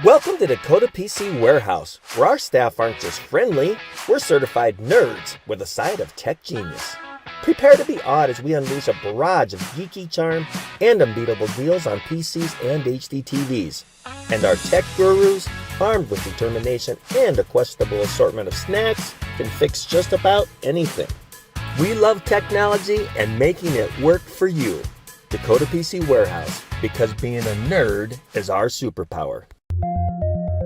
Welcome to Dakota PC Warehouse, where our staff aren't just friendly, we're certified nerds with a side of tech genius. Prepare to be awed as we unleash a barrage of geeky charm and unbeatable deals on PCs and HD TVs. And our tech gurus, armed with determination and a questionable assortment of snacks, can fix just about anything. We love technology and making it work for you. Dakota PC Warehouse, because being a nerd is our superpower.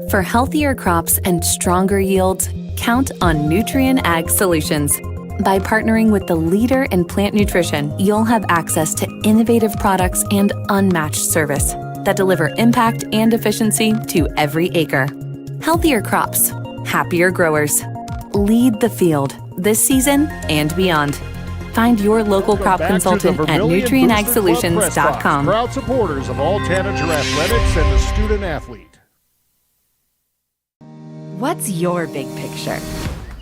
For healthier crops and stronger yields, count on Nutrien Ag Solutions. By partnering with the leader in plant nutrition, you'll have access to innovative products and unmatched service that deliver impact and efficiency to every acre. Healthier crops, happier growers. Lead the field this season and beyond. Find your local crop consultant at nutrienagsolutions.com. Proud supporters of all Tanager athletics and the student athlete. What's your big picture?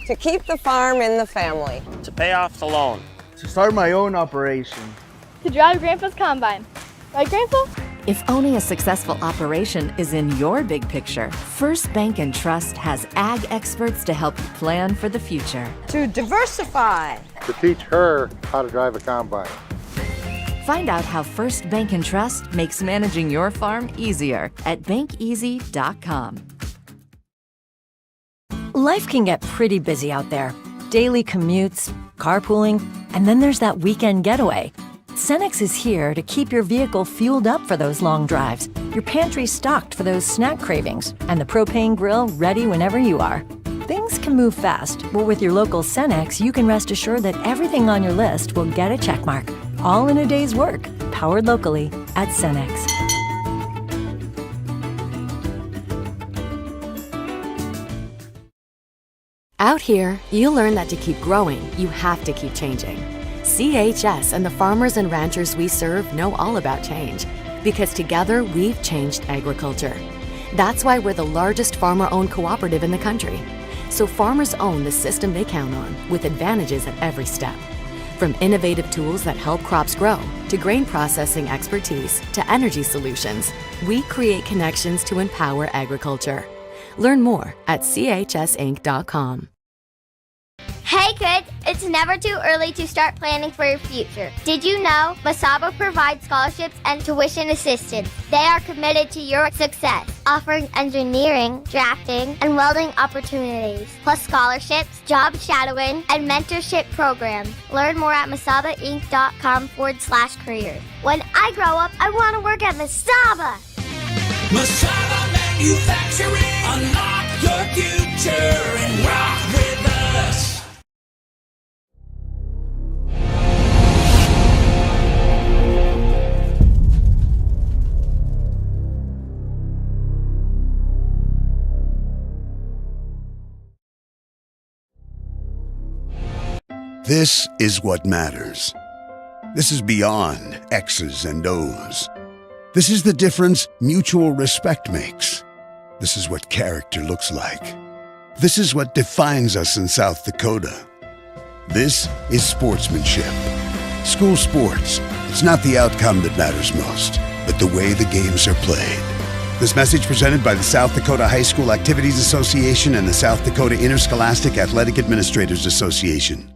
To keep the farm in the family. To pay off the loan. To start my own operation. To drive Grandpa's combine. Right, Grandpa? If owning a successful operation is in your big picture, First Bank & Trust has ag experts to help you plan for the future. To diversify. To teach her how to drive a combine. Find out how First Bank & Trust makes managing your farm easier at bankeasy.com. Life can get pretty busy out there. Daily commutes, carpooling, and then there's that weekend getaway. Cenex is here to keep your vehicle fueled up for those long drives, your pantry stocked for those snack cravings, and the propane grill ready whenever you are. Things can move fast, but with your local Cenex, you can rest assured that everything on your list will get a checkmark. All in a day's work, powered locally at Cenex. Out here, you learn that to keep growing, you have to keep changing. CHS and the farmers and ranchers we serve know all about change, because together we've changed agriculture. That's why we're the largest farmer-owned cooperative in the country. So farmers own the system they count on, with advantages at every step. From innovative tools that help crops grow, to grain processing expertise, to energy solutions, we create connections to empower agriculture. Learn more at chsinc.com. Hey kids, it's never too early to start planning for your future. Did you know Masaba provides scholarships and tuition assistance? They are committed to your success, offering engineering, drafting, and welding opportunities, plus scholarships, job shadowing, and mentorship programs. Learn more at masabainc.com/careers. When I grow up, I want to work at Masaba. Masaba Manufacturing, unlock your future and rock with us. This is what matters. This is beyond X's and O's. This is the difference mutual respect makes. This is what character looks like. This is what defines us in South Dakota. This is sportsmanship. School sports, it's not the outcome that matters most, but the way the games are played. This message presented by the South Dakota High School Activities Association and the South Dakota Interscholastic Athletic Administrators Association.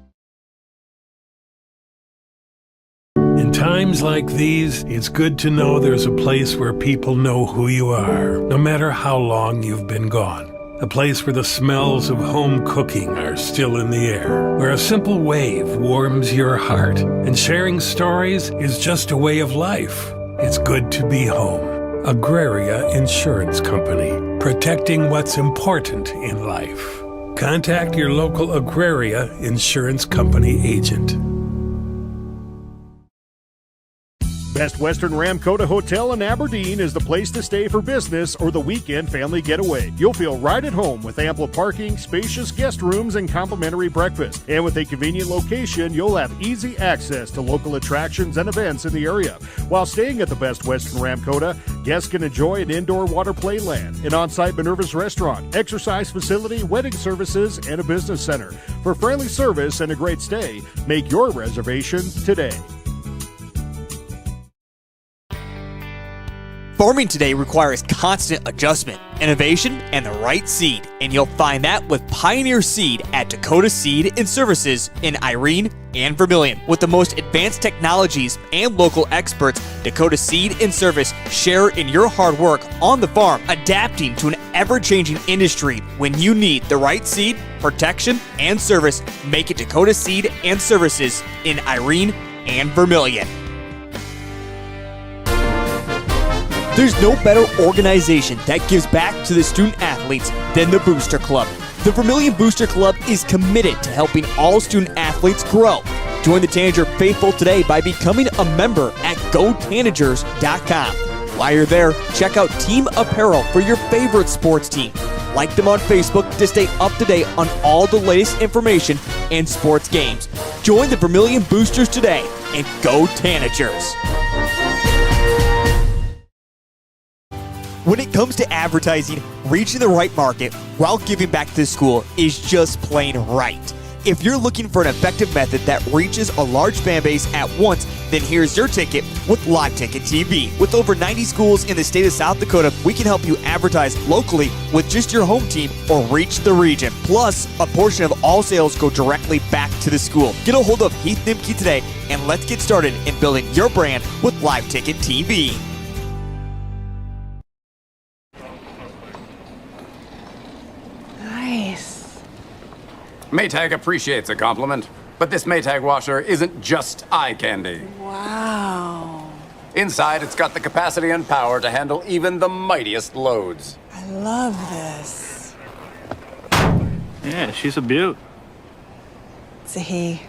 In times like these, it's good to know there's a place where people know who you are, no matter how long you've been gone. A place where the smells of home cooking are still in the air, where a simple wave warms your heart, and sharing stories is just a way of life. It's good to be home. Agraria Insurance Company, protecting what's important in life. Contact your local Agraria Insurance Company agent. Best Western Ramkota Hotel in Aberdeen is the place to stay for business or the weekend family getaway. You'll feel right at home with ample parking, spacious guest rooms, and complimentary breakfast. And with a convenient location, you'll have easy access to local attractions and events in the area. While staying at the Best Western Ramkota, guests can enjoy an indoor water play land, an on-site Minerva's restaurant, exercise facility, wedding services, and a business center. For friendly service and a great stay, make your reservation today. Farming today requires constant adjustment, innovation, and the right seed, and you'll find that with Pioneer Seed at Dakota Seed and Services in Irene and Vermillion. With the most advanced technologies and local experts, Dakota Seed and Service share in your hard work on the farm, adapting to an ever-changing industry. When you need the right seed, protection, and service, make it Dakota Seed and Services in Irene and Vermillion. There's no better organization that gives back to the student athletes than the Booster Club. The Vermillion Booster Club is committed to helping all student athletes grow. Join the Tanager faithful today by becoming a member at GoTanagers.com. While you're there, check out team apparel for your favorite sports team. Like them on Facebook to stay up to date on all the latest information and sports games. Join the Vermillion Boosters today and go Tanagers! When it comes to advertising, reaching the right market while giving back to the school is just plain right. If you're looking for an effective method that reaches a large fan base at once, then here's your ticket with Live Ticket TV. With over 90 schools in the state of South Dakota, we can help you advertise locally with just your home team or reach the region. Plus, a portion of all sales go directly back to the school. Get a hold of Heath Nimke today and let's get started in building your brand with Live Ticket TV. Maytag appreciates a compliment, but this Maytag washer isn't just eye candy. Wow. Inside, it's got the capacity and power to handle even the mightiest loads. I love this. Yeah, she's a beaut. It's a he.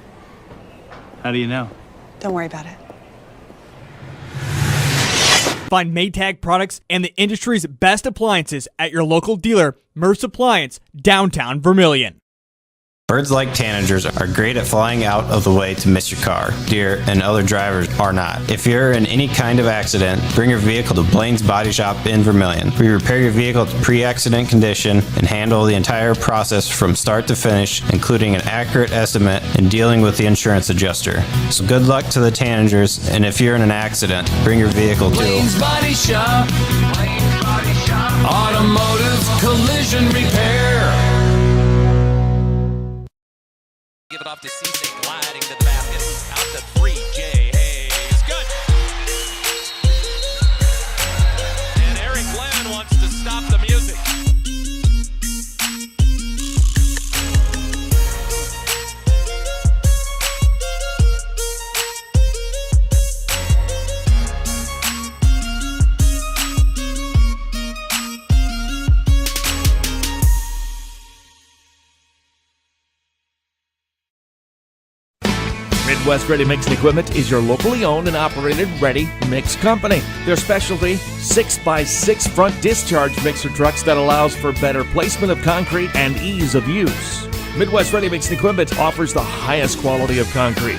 How do you know? Don't worry about it. Find Maytag products and the industry's best appliances at your local dealer, Merce Appliance, downtown Vermillion. Birds like tanagers are great at flying out of the way to miss your car. Deer and other drivers are not. If you're in any kind of accident, bring your vehicle to Blaine's Body Shop in Vermillion. We repair your vehicle to pre-accident condition and handle the entire process from start to finish, including an accurate estimate and dealing with the insurance adjuster. So good luck to the tanagers, and if you're in an accident, bring your vehicle to Blaine's Body Shop. Blaine's Body Shop. Automotive collision repair. Give it off to Cisse, gliding to the basket, out to 3, Jay Hayes, good! And Eric Glenn wants to stop the music. Midwest Ready Mix and Equipment is your locally owned and operated ready mix company. Their specialty, 6x6 front discharge mixer trucks that allows for better placement of concrete and ease of use. Midwest Ready Mix and Equipment offers the highest quality of concrete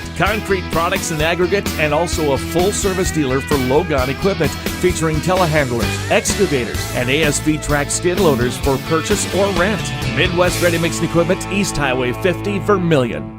products and aggregate, and also a full-service dealer for Logon equipment featuring telehandlers, excavators, and ASV track skid loaders for purchase or rent. Midwest Ready Mix and Equipment, East Highway 50, Vermillion.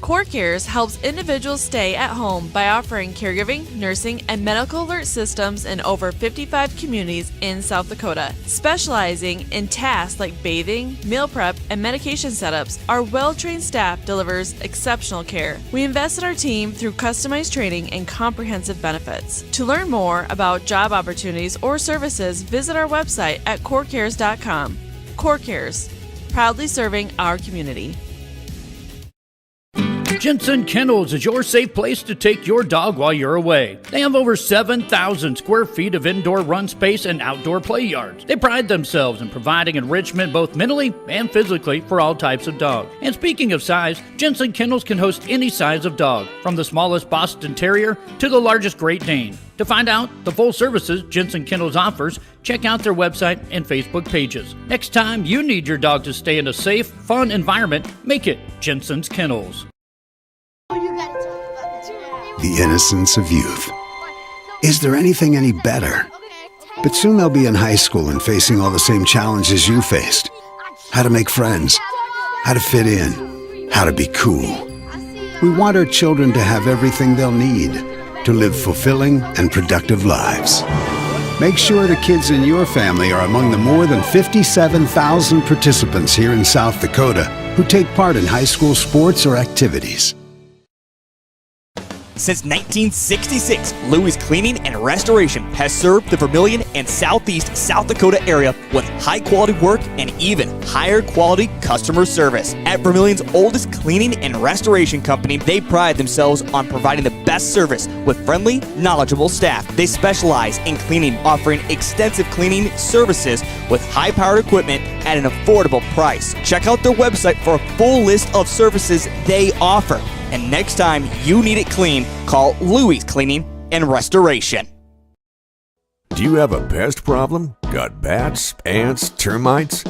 CoreCares helps individuals stay at home by offering caregiving, nursing, and medical alert systems in over 55 communities in South Dakota. Specializing in tasks like bathing, meal prep, and medication setups, our well-trained staff delivers exceptional care. We invest in our team through customized training and comprehensive benefits. To learn more about job opportunities or services, visit our website at corecares.com. CoreCares, proudly serving our community. Jensen Kennels is your safe place to take your dog while you're away. They have over 7,000 square feet of indoor run space and outdoor play yards. They pride themselves in providing enrichment both mentally and physically for all types of dog. And speaking of size, Jensen Kennels can host any size of dog, from the smallest Boston Terrier to the largest Great Dane. To find out the full services Jensen Kennels offers, check out their website and Facebook pages. Next time you need your dog to stay in a safe, fun environment, make it Jensen's Kennels. The innocence of youth. Is there anything any better? But soon they'll be in high school and facing all the same challenges you faced. How to make friends, how to fit in, how to be cool. We want our children to have everything they'll need to live fulfilling and productive lives. Make sure the kids in your family are among the more than 57,000 participants here in South Dakota who take part in high school sports or activities. Since 1966, Louis Cleaning and Restoration has served the Vermillion and Southeast South Dakota area with high-quality work and even higher-quality customer service. At Vermillion's oldest cleaning and restoration company, they pride themselves on providing the best service with friendly, knowledgeable staff. They specialize in cleaning, offering extensive cleaning services with high-powered equipment at an affordable price. Check out their website for a full list of services they offer. And next time you need it clean, call Louis Cleaning and Restoration. Do you have a pest problem? Got bats, ants, termites?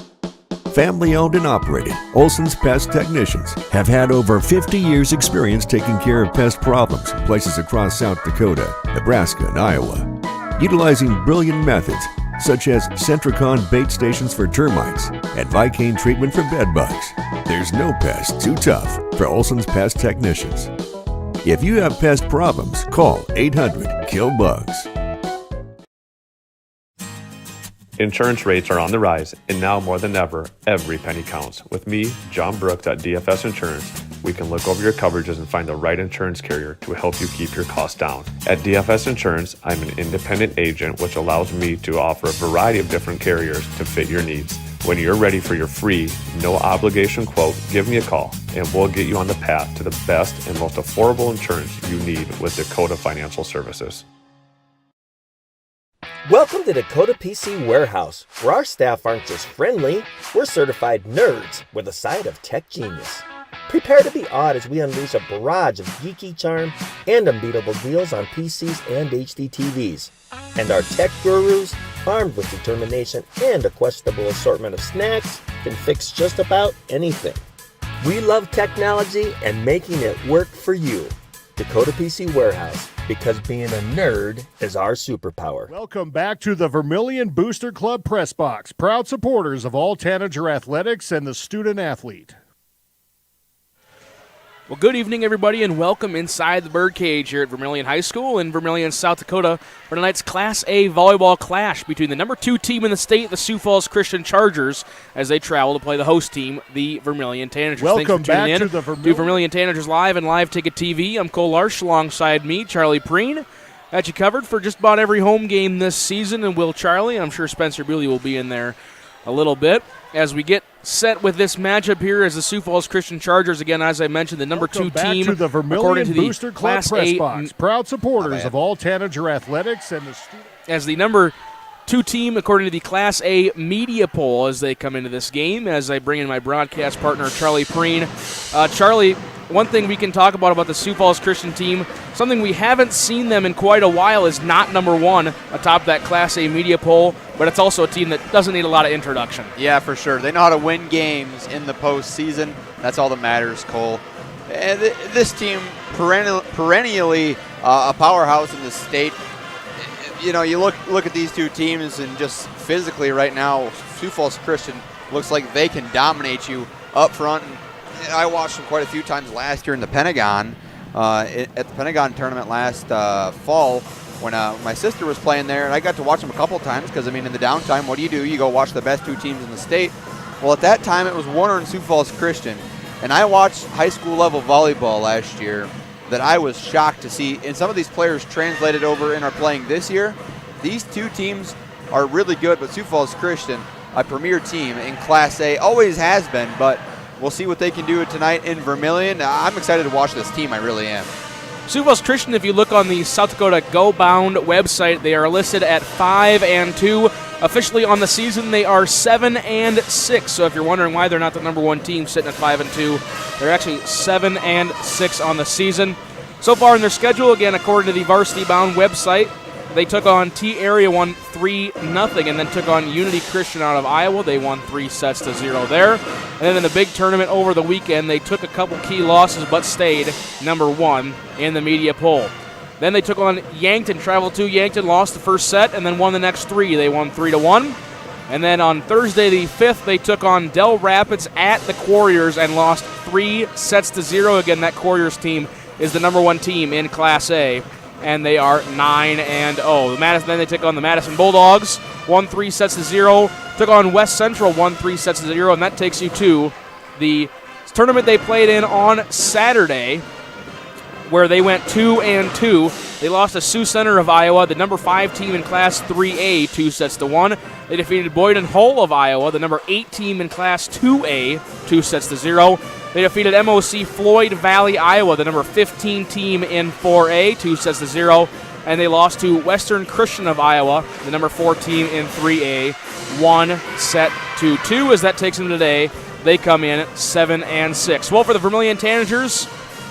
Family owned and operated, Olson's Pest Technicians have had over 50 years experience taking care of pest problems in places across South Dakota, Nebraska, and Iowa. Utilizing brilliant methods such as Centricon bait stations for termites and Vicane treatment for bed bugs. There's no pest too tough for Olson's Pest Technicians. If you have pest problems, call 800-KILL-BUGS. Insurance rates are on the rise, and now more than ever, every penny counts. With me, John Brooks at DFS Insurance, we can look over your coverages and find the right insurance carrier to help you keep your costs down. At DFS Insurance, I'm an independent agent, which allows me to offer a variety of different carriers to fit your needs. When you're ready for your free, no obligation quote, give me a call, and we'll get you on the path to the best and most affordable insurance you need with Dakota Financial Services. Welcome to Dakota PC Warehouse, where our staff aren't just friendly, we're certified nerds with a side of tech genius. Prepare to be awed as we unleash a barrage of geeky charm and unbeatable deals on PCs and HD TVs. And our tech gurus, armed with determination and a questionable assortment of snacks, can fix just about anything. We love technology and making it work for you. Dakota PC Warehouse, because being a nerd is our superpower. Welcome back to the Vermillion Booster Club Press Box, proud supporters of all Tanager athletics and the student athlete. Well, good evening, everybody, and welcome inside the Birdcage here at Vermillion High School in Vermillion, South Dakota, for tonight's Class A volleyball clash between the number 2 team in the state, the Sioux Falls Christian Chargers, as they travel to play the host team, the Vermillion Tanagers. Welcome Thanks for tuning back in to the Vermillion Tanagers Live and Live Ticket TV. I'm Cole Larsch, alongside me, Charlie Preen. Got you covered for just about every home game this season, and Will Charlie. I'm sure Spencer Bewley will be in there a little bit as we get set with this matchup here as the Sioux Falls Christian Chargers, again, as I mentioned, the number 2 team, to the Vermillion Booster Club Class Press A, Box, proud supporters of all Tanager athletics and the student. As the number 2 team, according to the Class A media poll, as they come into this game, as I bring in my broadcast partner, Charlie Preen. Charlie, one thing we can talk about the Sioux Falls Christian team, something we haven't seen them in quite a while, is not number 1 atop that Class A media poll, but it's also a team that doesn't need a lot of introduction. Yeah, for sure. They know how to win games in the postseason. That's all that matters, Cole. And this team, perennially a powerhouse in the state. You know, you look at these two teams, and just physically right now, Sioux Falls Christian looks like they can dominate you up front. And I watched them quite a few times last year in the Pentagon, at the Pentagon tournament last fall when my sister was playing there, and I got to watch them a couple times because, I mean, in the downtime, what do? You go watch the best 2 teams in the state. Well, at that time, it was Warner and Sioux Falls Christian, and I watched high school level volleyball last year that I was shocked to see, and some of these players translated over and are playing this year. These 2 teams are really good, but Sioux Falls Christian, a premier team in Class A, always has been, but we'll see what they can do tonight in Vermillion. I'm excited to watch this team, I really am. Sioux Falls Christian, if you look on the South Dakota Go Bound website, they are listed at 5-2. Officially on the season, they are 7-6. So if you're wondering why they're not the number 1 team sitting at 5-2, they're actually 7-6 on the season. So far in their schedule, again, according to the Varsity Bound website, they took on T-Area, won 3-0, and then took on Unity Christian out of Iowa. They won 3-0 there. And then in the big tournament over the weekend, they took a couple key losses but stayed number 1 in the media poll. Then they took on Yankton, traveled to Yankton, lost the first set, and then won the next 3. They won 3-1. And then on Thursday the 5th, they took on Del Rapids at the Quarriors and lost 3-0. Again, that Quarriors team is the number 1 team in Class A. and they are 9-0. Then they take on the Madison Bulldogs, 1-3 sets to 0. Took on West Central, 1-3 sets to 0, and that takes you to the tournament they played in on Saturday, where they went 2-2. They lost to Sioux Center of Iowa, the number 5 team in Class 3A, 2 sets to 1. They defeated Boyden Hull of Iowa, the number 8 team in Class 2A, 2 sets to 0. They defeated MOC Floyd Valley, Iowa, the number 15 team in 4A, 2 sets to 0. And they lost to Western Christian of Iowa, the number 4 team in 3A, 1 set to 2. As that takes them today, they come in 7-6. Well, for the Vermillion Tanagers,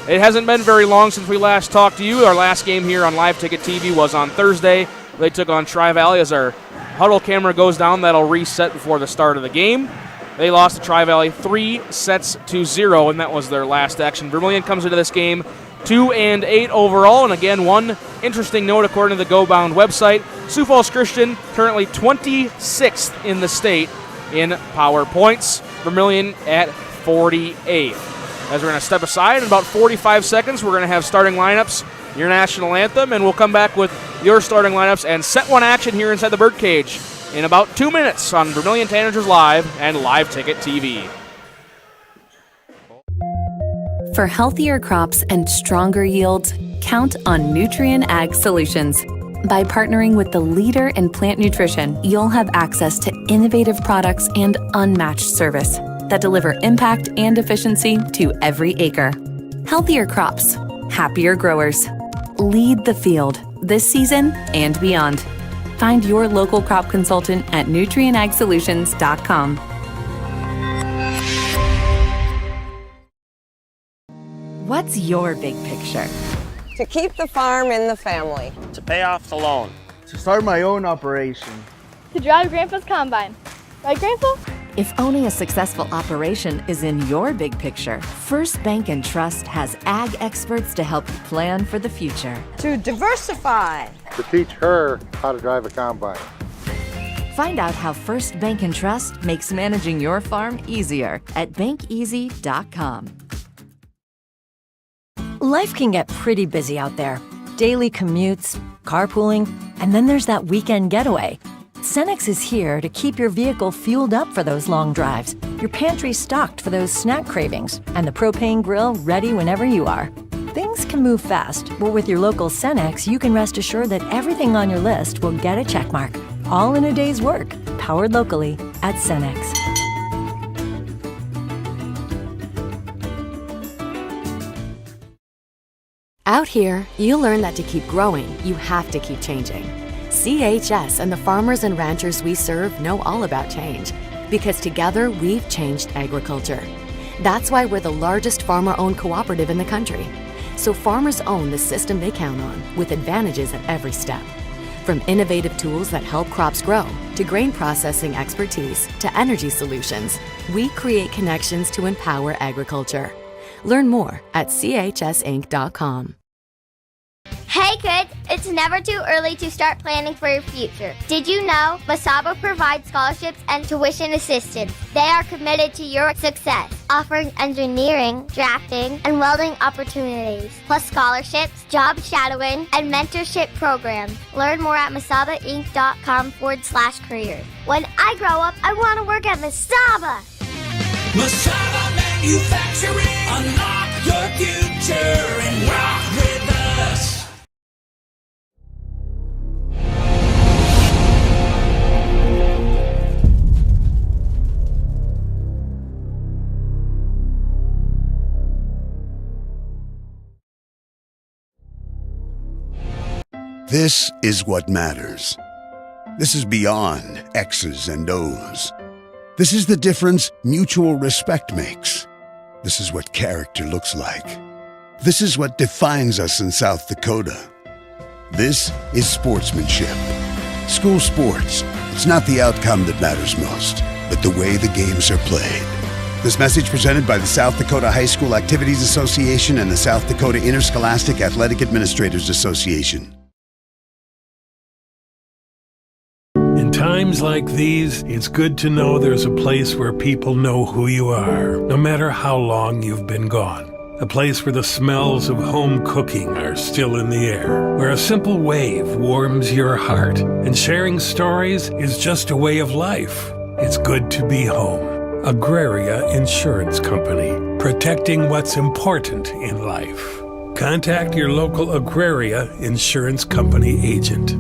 it hasn't been very long since we last talked to you. Our last game here on Live Ticket TV was on Thursday. They took on Tri-Valley. As our huddle camera goes down, that'll reset before the start of the game. They lost to Tri-Valley 3 sets to 0, and that was their last action. Vermillion comes into this game 2-8 overall, and again, one interesting note according to the Go Bound website, Sioux Falls Christian currently 26th in the state in power points. Vermillion at 48th. As we're going to step aside in about 45 seconds, we're going to have starting lineups, your national anthem, and we'll come back with your starting lineups and set one action here inside the Birdcage in about 2 minutes on Vermillion Tanagers Live and Live Ticket TV. For healthier crops and stronger yields, count on Nutrien Ag Solutions. By partnering with the leader in plant nutrition, you'll have access to innovative products and unmatched service that deliver impact and efficiency to every acre. Healthier crops, happier growers. Lead the field this season and beyond. Find your local crop consultant at nutrienagsolutions.com. What's your big picture? To keep the farm in the family. To pay off the loan. To start my own operation. To drive Grandpa's combine. Right, Grandpa? If owning a successful operation is in your big picture, First Bank & Trust has ag experts to help you plan for the future. To diversify. To teach her how to drive a combine. Find out how First Bank & Trust makes managing your farm easier at bankeasy.com. Life can get pretty busy out there. Daily commutes, carpooling, and then there's that weekend getaway. Cenex is here to keep your vehicle fueled up for those long drives, your pantry stocked for those snack cravings, and the propane grill ready whenever you are. Things can move fast, but with your local Cenex, you can rest assured that everything on your list will get a check mark, all in a day's work, powered locally at Cenex. Out here, you learn that to keep growing, you have to keep changing. CHS and the farmers and ranchers we serve know all about change, because together we've changed agriculture. That's why we're the largest farmer-owned cooperative in the country. So farmers own the system they count on, with advantages at every step. From innovative tools that help crops grow, to grain processing expertise, to energy solutions, we create connections to empower agriculture. Learn more at chsinc.com. Hey kids, it's never too early to start planning for your future. Did you know Masaba provides scholarships and tuition assistance? They are committed to your success, offering engineering, drafting, and welding opportunities, plus scholarships, job shadowing, and mentorship programs. Learn more at masabainc.com/careers. When I grow up, I want to work at Masaba. Masaba Manufacturing. Unlock your future and rock with us. This is what matters. This is beyond X's and O's. This is the difference mutual respect makes. This is what character looks like. This is what defines us in South Dakota. This is sportsmanship. School sports, it's not the outcome that matters most, but the way the games are played. This message presented by the South Dakota High School Activities Association and the South Dakota Interscholastic Athletic Administrators Association. In times like these, it's good to know there's a place where people know who you are, no matter how long you've been gone. A place where the smells of home cooking are still in the air, where a simple wave warms your heart, and sharing stories is just a way of life. It's good to be home. Agraria Insurance Company, protecting what's important in life. Contact your local Agraria Insurance Company agent.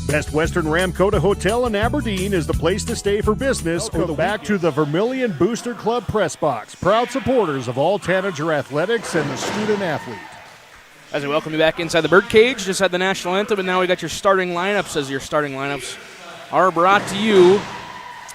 Best Western Ramkota Hotel in Aberdeen is the place to stay for business. Welcome back to the Vermillion Booster Club Press Box, proud supporters of all Tanager athletics and the student athlete. As we welcome you back inside the Birdcage, just had the national anthem, and now we got your starting lineups, as your starting lineups are brought to you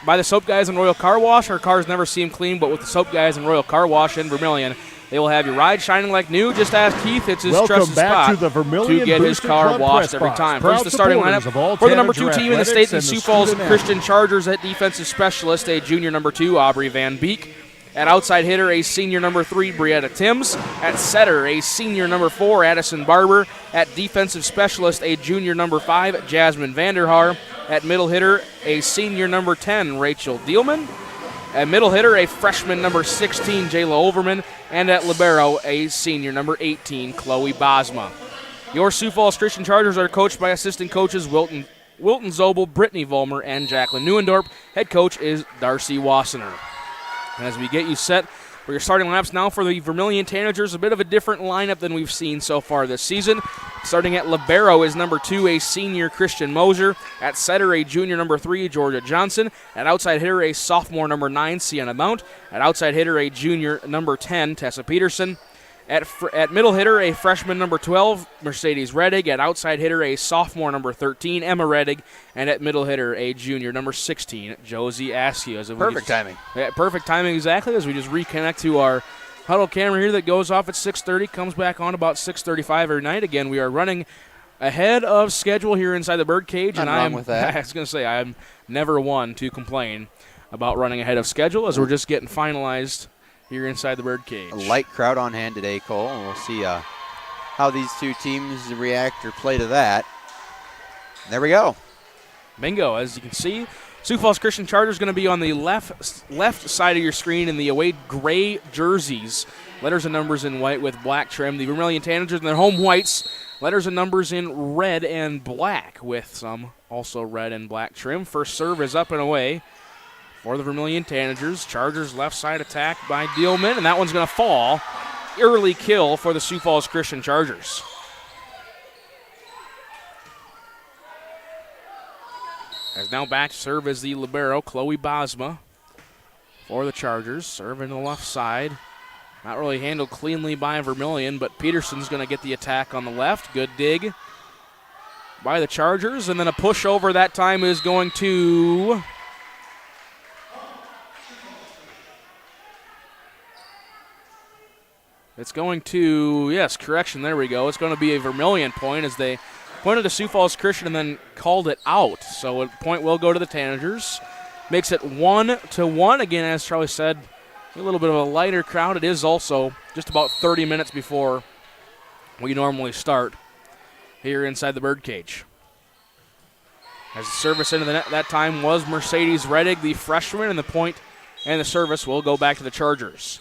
by the Soap Guys and Royal Car Wash. Our cars never seem clean, but with the Soap Guys and Royal Car Wash in Vermillion, they will have your ride shining like new. Just ask Heath. It's his trusted spot to the Vermillion to get his car washed every time. First, the starting lineup for the number 2 team in the state, the Sioux Falls Christian Chargers. At defensive specialist, a junior number 2, Aubrey Van Beek. At outside hitter, a senior number 3, Brietta Timms. At setter, a senior number 4, Addison Barber. At defensive specialist, a junior number 5, Jasmine Vanderhaar. At middle hitter, a senior number 10, Rachel Dielman. At middle hitter, a freshman number 16, Jayla Overman. And at libero, a senior number 18, Chloe Bosma. Your Sioux Falls Christian Chargers are coached by assistant coaches Wilton Zobel, Brittany Vollmer, and Jacqueline Neuendorp. Head coach is Darcy Wassener. And as we get you set for your starting lineups now for the Vermillion Tanagers, a bit of a different lineup than we've seen so far this season. Starting at libero is number 2, a senior Christian Moser. At setter, a junior number 3, Georgia Johnson. At outside hitter, a sophomore number 9, Sienna Mount. At outside hitter, a junior number 10, Tessa Peterson. At middle hitter, a freshman number 12, Mercedes Reddig. At outside hitter, a sophomore number 13, Emma Reddig. And at middle hitter, a junior number 16, Josie Askew. Perfect timing. Yeah, perfect timing exactly as we just reconnect to our huddle camera here that goes off at 6:30, comes back on about 6:35 every night. Again, we are running ahead of schedule here inside the Birdcage. Nothing wrong with that. I was going to say, I'm never one to complain about running ahead of schedule as we're just getting finalized here inside the Birdcage. A light crowd on hand today, Cole, and we'll see how these two teams react or play to that. There we go. Bingo. As you can see, Sioux Falls Christian Chargers going to be on the left side of your screen in the away gray jerseys. Letters and numbers in white with black trim. The Vermillion Tanagers in their home whites. Letters and numbers in red and black with some also red and black trim. First serve is up and away for the Vermillion Tanagers. Chargers left side attack by Dielman, and that one's going to fall. Early kill for the Sioux Falls Christian Chargers. As now back to serve as the libero, Chloe Bosma for the Chargers. Serving the left side. Not really handled cleanly by Vermillion, but Peterson's going to get the attack on the left. Good dig by the Chargers, and then a pushover that time is going to... It's going to, yes, correction, there we go. It's going to be a Vermillion point as they pointed to Sioux Falls Christian and then called it out. So a point will go to the Tanagers. Makes it 1-1. Again, as Charlie said, a little bit of a lighter crowd. It is also just about 30 minutes before we normally start here inside the Birdcage. As the service into the net that time was Mercedes Reddig, the freshman, and the point and the service will go back to the Chargers.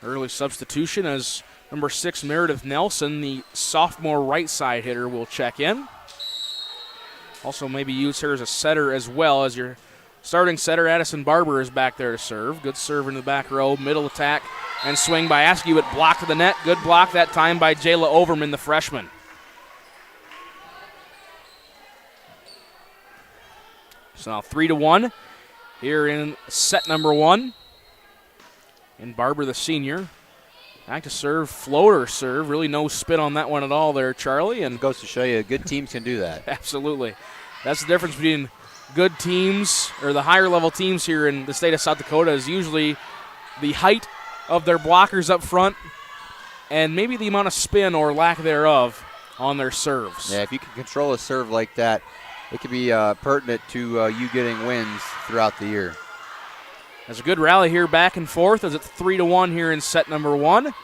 Early substitution as number 6, Meredith Nelson, the sophomore right side hitter, will check in. Also maybe use her as a setter as well, as your starting setter, Addison Barber, is back there to serve. Good serve in the back row, middle attack, and swing by Askew, but blocked to the net. Good block that time by Jayla Overman, the freshman. So now 3-1 here in set number 1. And Barber, the senior, back to serve, floater serve. Really no spin on that one at all there, Charlie. And goes to show you good teams can do that. Absolutely. That's the difference between good teams, or the higher level teams here in the state of South Dakota, is usually the height of their blockers up front and maybe the amount of spin or lack thereof on their serves. Yeah, if you can control a serve like that, it could be pertinent to you getting wins throughout the year. There's a good rally here back and forth as it's 3-1 here in set number 1.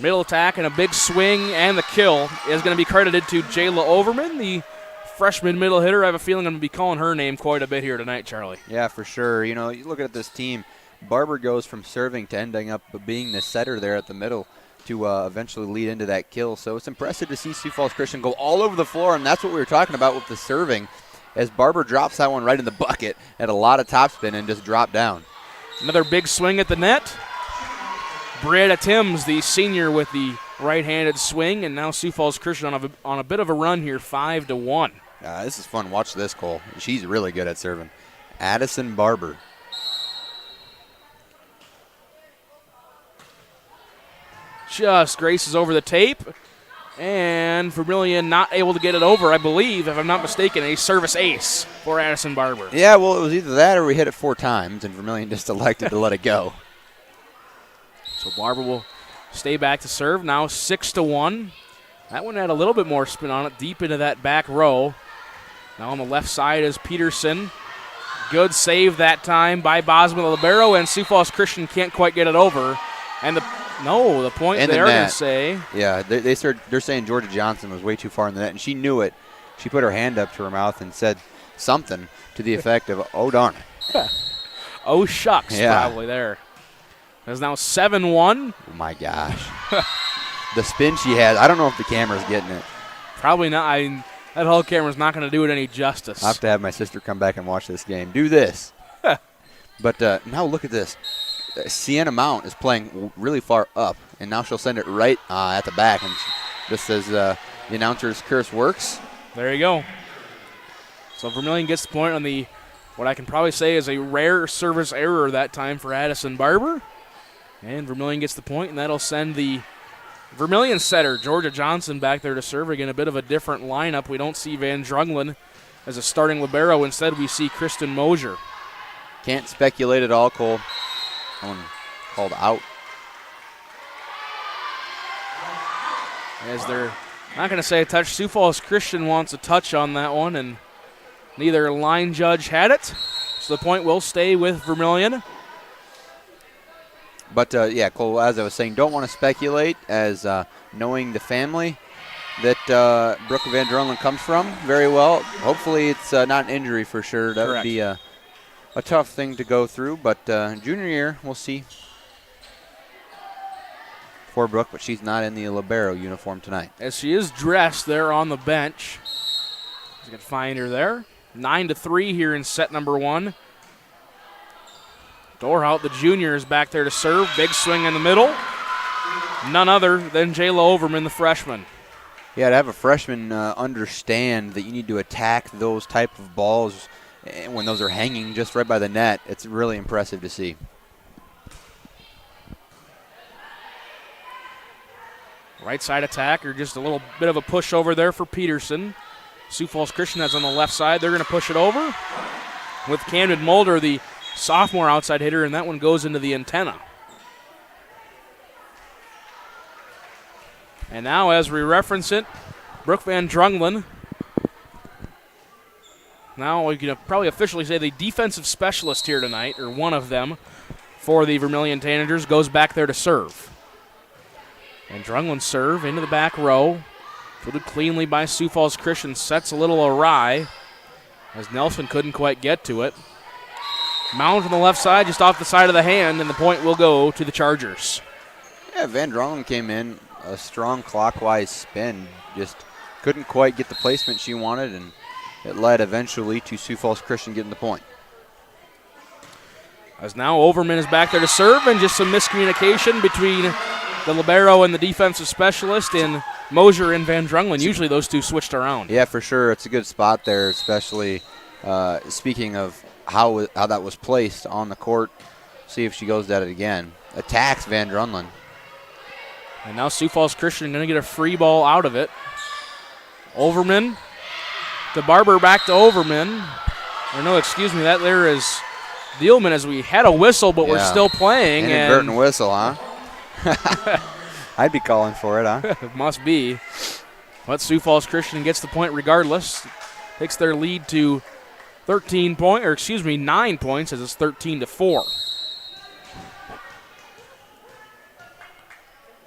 Middle attack and a big swing, and the kill is going to be credited to Jayla Overman, the freshman middle hitter. I have a feeling I'm going to be calling her name quite a bit here tonight, Charlie. Yeah, for sure. You know, you look at this team, Barber goes from serving to ending up being the setter there at the middle to eventually lead into that kill. So it's impressive to see Sioux Falls Christian go all over the floor, and that's what we were talking about with the serving, as Barber drops that one right in the bucket at a lot of topspin and just dropped down. Another big swing at the net. Brietta Timms, the senior, with the right-handed swing, and now Sioux Falls Christian on a bit of a run here, 5-1. This is fun. Watch this, Cole. She's really good at serving. Addison Barber. Just graces over the tape, and Vermillion not able to get it over, I believe, if I'm not mistaken, a service ace for Addison Barber. Yeah, well, it was either that or we hit it 4 times, and Vermillion just elected to let it go. So Barber will stay back to serve, now 6-1. That one had a little bit more spin on it, deep into that back row. Now on the left side is Peterson. Good save that time by Bosma the libero, and Sioux Falls Christian can't quite get it over. And the point in they the are going net. to say. Yeah, they're saying Georgia Johnson was way too far in the net, and she knew it. She put her hand up to her mouth and said something to the effect of, "Oh, darn it." Oh, shucks, Yeah. probably there. It's now 7-1. Oh, my gosh. The spin she has, I don't know if the camera's getting it. Probably not. That whole camera's not going to do it any justice. I'll have to have my sister come back and watch this game. Do this. But now look at this. Sienna Mount is playing really far up, and now she'll send it right at the back. And just as the announcer's curse works. There you go. So Vermillion gets the point on the, what I can probably say is a rare service error that time for Addison Barber. And Vermillion gets the point, and that'll send the Vermillion setter, Georgia Johnson, back there to serve. Again, a bit of a different lineup. We don't see Van Drunglen as a starting libero. Instead, we see Kristen Mosier. Can't speculate at all, Cole. One called out. As they're not going to say a touch. Sioux Falls Christian wants a touch on that one, and neither line judge had it. So the point will stay with Vermillion. But, yeah, Cole, as I was saying, don't want to speculate, as knowing the family that Brooke Van Drunlen comes from very well. Hopefully it's not an injury for sure. That Correct. would be a tough thing to go through. But junior year, we'll see for Brooke, but she's not in the libero uniform tonight. As she is dressed there on the bench. He's going to find her there. 9-3 here in set number 1. Dorhout, the junior, is back there to serve. Big swing in the middle. None other than Jayla Overman, the freshman. Yeah, to have a freshman understand that you need to attack those type of balls when those are hanging just right by the net, it's really impressive to see. Right side attack, or just a little bit of a push over there for Peterson. Sioux Falls Christian has on the left side. They're going to push it over with Camden Mulder, the sophomore outside hitter, and that one goes into the antenna. And now, as we reference it, Brooke Van Drunglen, now we can probably officially say the defensive specialist here tonight, or one of them, for the Vermillion Tanagers, goes back there to serve. And Drunglen's serve into the back row, fielded cleanly by Sioux Falls Christian, sets a little awry, as Nelson couldn't quite get to it. Mound on the left side, just off the side of the hand, and the point will go to the Chargers. Yeah, Van Dronglen came in, a strong clockwise spin, just couldn't quite get the placement she wanted, and it led eventually to Sioux Falls Christian getting the point. As now Overman is back there to serve, and just some miscommunication between the libero and the defensive specialist in Mosier and Van Drunglen. Usually those two switched around. Yeah, for sure. It's a good spot there, especially speaking of how that was placed on the court. See if she goes at it again. Attacks Van Drunlen. And now Sioux Falls Christian going to get a free ball out of it. Overman to Barber, back to Overman. Or no, excuse me, that there is Thielman, as we had a whistle, but we're still playing. Inadvertent whistle, huh? I'd be calling for it, huh? It must be. But Sioux Falls Christian gets the point regardless. Takes their lead to 9 points, as it's 13-4.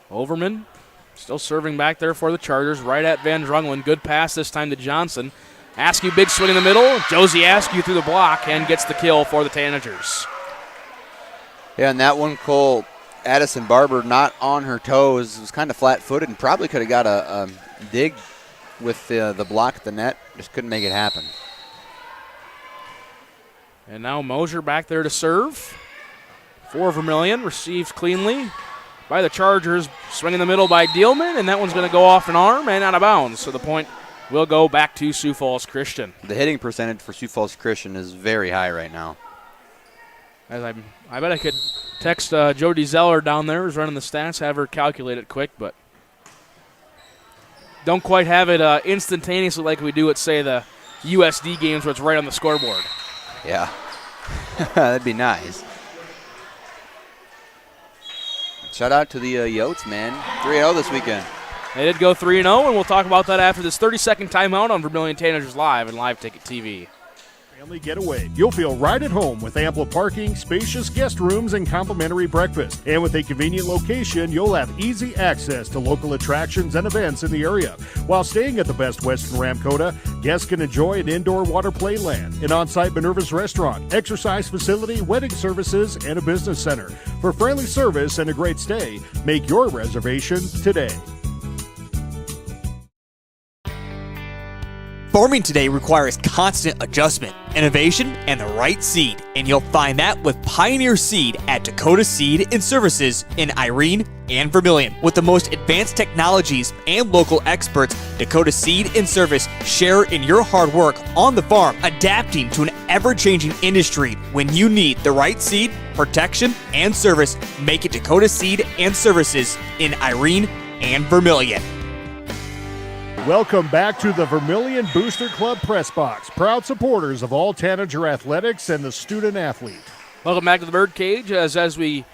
Overman still serving back there for the Chargers, right at Van Drunglen. Good pass this time to Johnson. Askew, big swing in the middle. Josie Askew through the block and gets the kill for the Tanagers. Yeah, and that one, Cole, Addison Barber not on her toes, was kind of flat-footed and probably could have got a dig with the block at the net. Just couldn't make it happen. And now Mosier back there to serve for Vermillion. Receives cleanly by the Chargers. Swing in the middle by Dealman, and that one's going to go off an arm and out of bounds. So the point will go back to Sioux Falls Christian. The hitting percentage for Sioux Falls Christian is very high right now. As I bet I could text Jody Zeller down there who's running the stats, have her calculate it quick, but don't quite have it instantaneously like we do at, say, the USD games where it's right on the scoreboard. Yeah, that'd be nice. Shout out to the Yotes, man. 3-0 this weekend. They did go 3-0, and we'll talk about that after this 30-second timeout on Vermillion Tanagers Live and Live Ticket TV. Family getaway. You'll feel right at home with ample parking, spacious guest rooms, and complimentary breakfast. And with a convenient location, you'll have easy access to local attractions and events in the area. While staying at the Best Western Ramkota, guests can enjoy an indoor water play land, an on-site Minerva's restaurant, exercise facility, wedding services, and a business center. For friendly service and a great stay, make your reservation today. Farming today requires constant adjustment, innovation, and the right seed, and you'll find that with Pioneer Seed at Dakota Seed and Services in Irene and Vermillion. With the most advanced technologies and local experts, Dakota Seed and Service share in your hard work on the farm, adapting to an ever-changing industry. When you need the right seed, protection, and service, make it Dakota Seed and Services in Irene and Vermillion. Welcome back to the Vermillion Booster Club Press Box, proud supporters of all Tanager athletics and the student athlete. Welcome back to the Birdcage. As we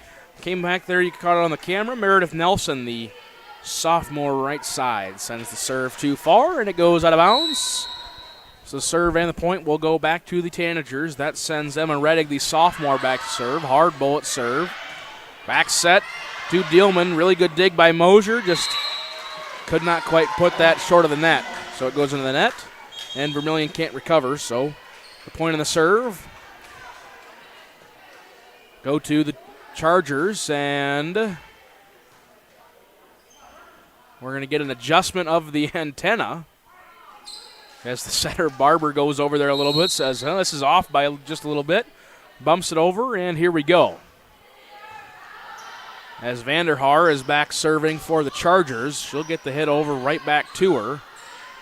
came back there, you caught it on the camera. Meredith Nelson, the sophomore right side, sends the serve too far, and it goes out of bounds. So the serve and the point will go back to the Tanagers. That sends Emma Reddig, the sophomore, back to serve. Hard bullet serve. Back set to Dealman. Really good dig by Mosier. Just could not quite put that short of the net. So it goes into the net, and Vermillion can't recover. So the point on the serve go to the Chargers, and we're going to get an adjustment of the antenna as the setter Barber goes over there a little bit, says, oh, this is off by just a little bit, bumps it over, and here we go. As Vanderhaar is back serving for the Chargers, she'll get the hit over right back to her.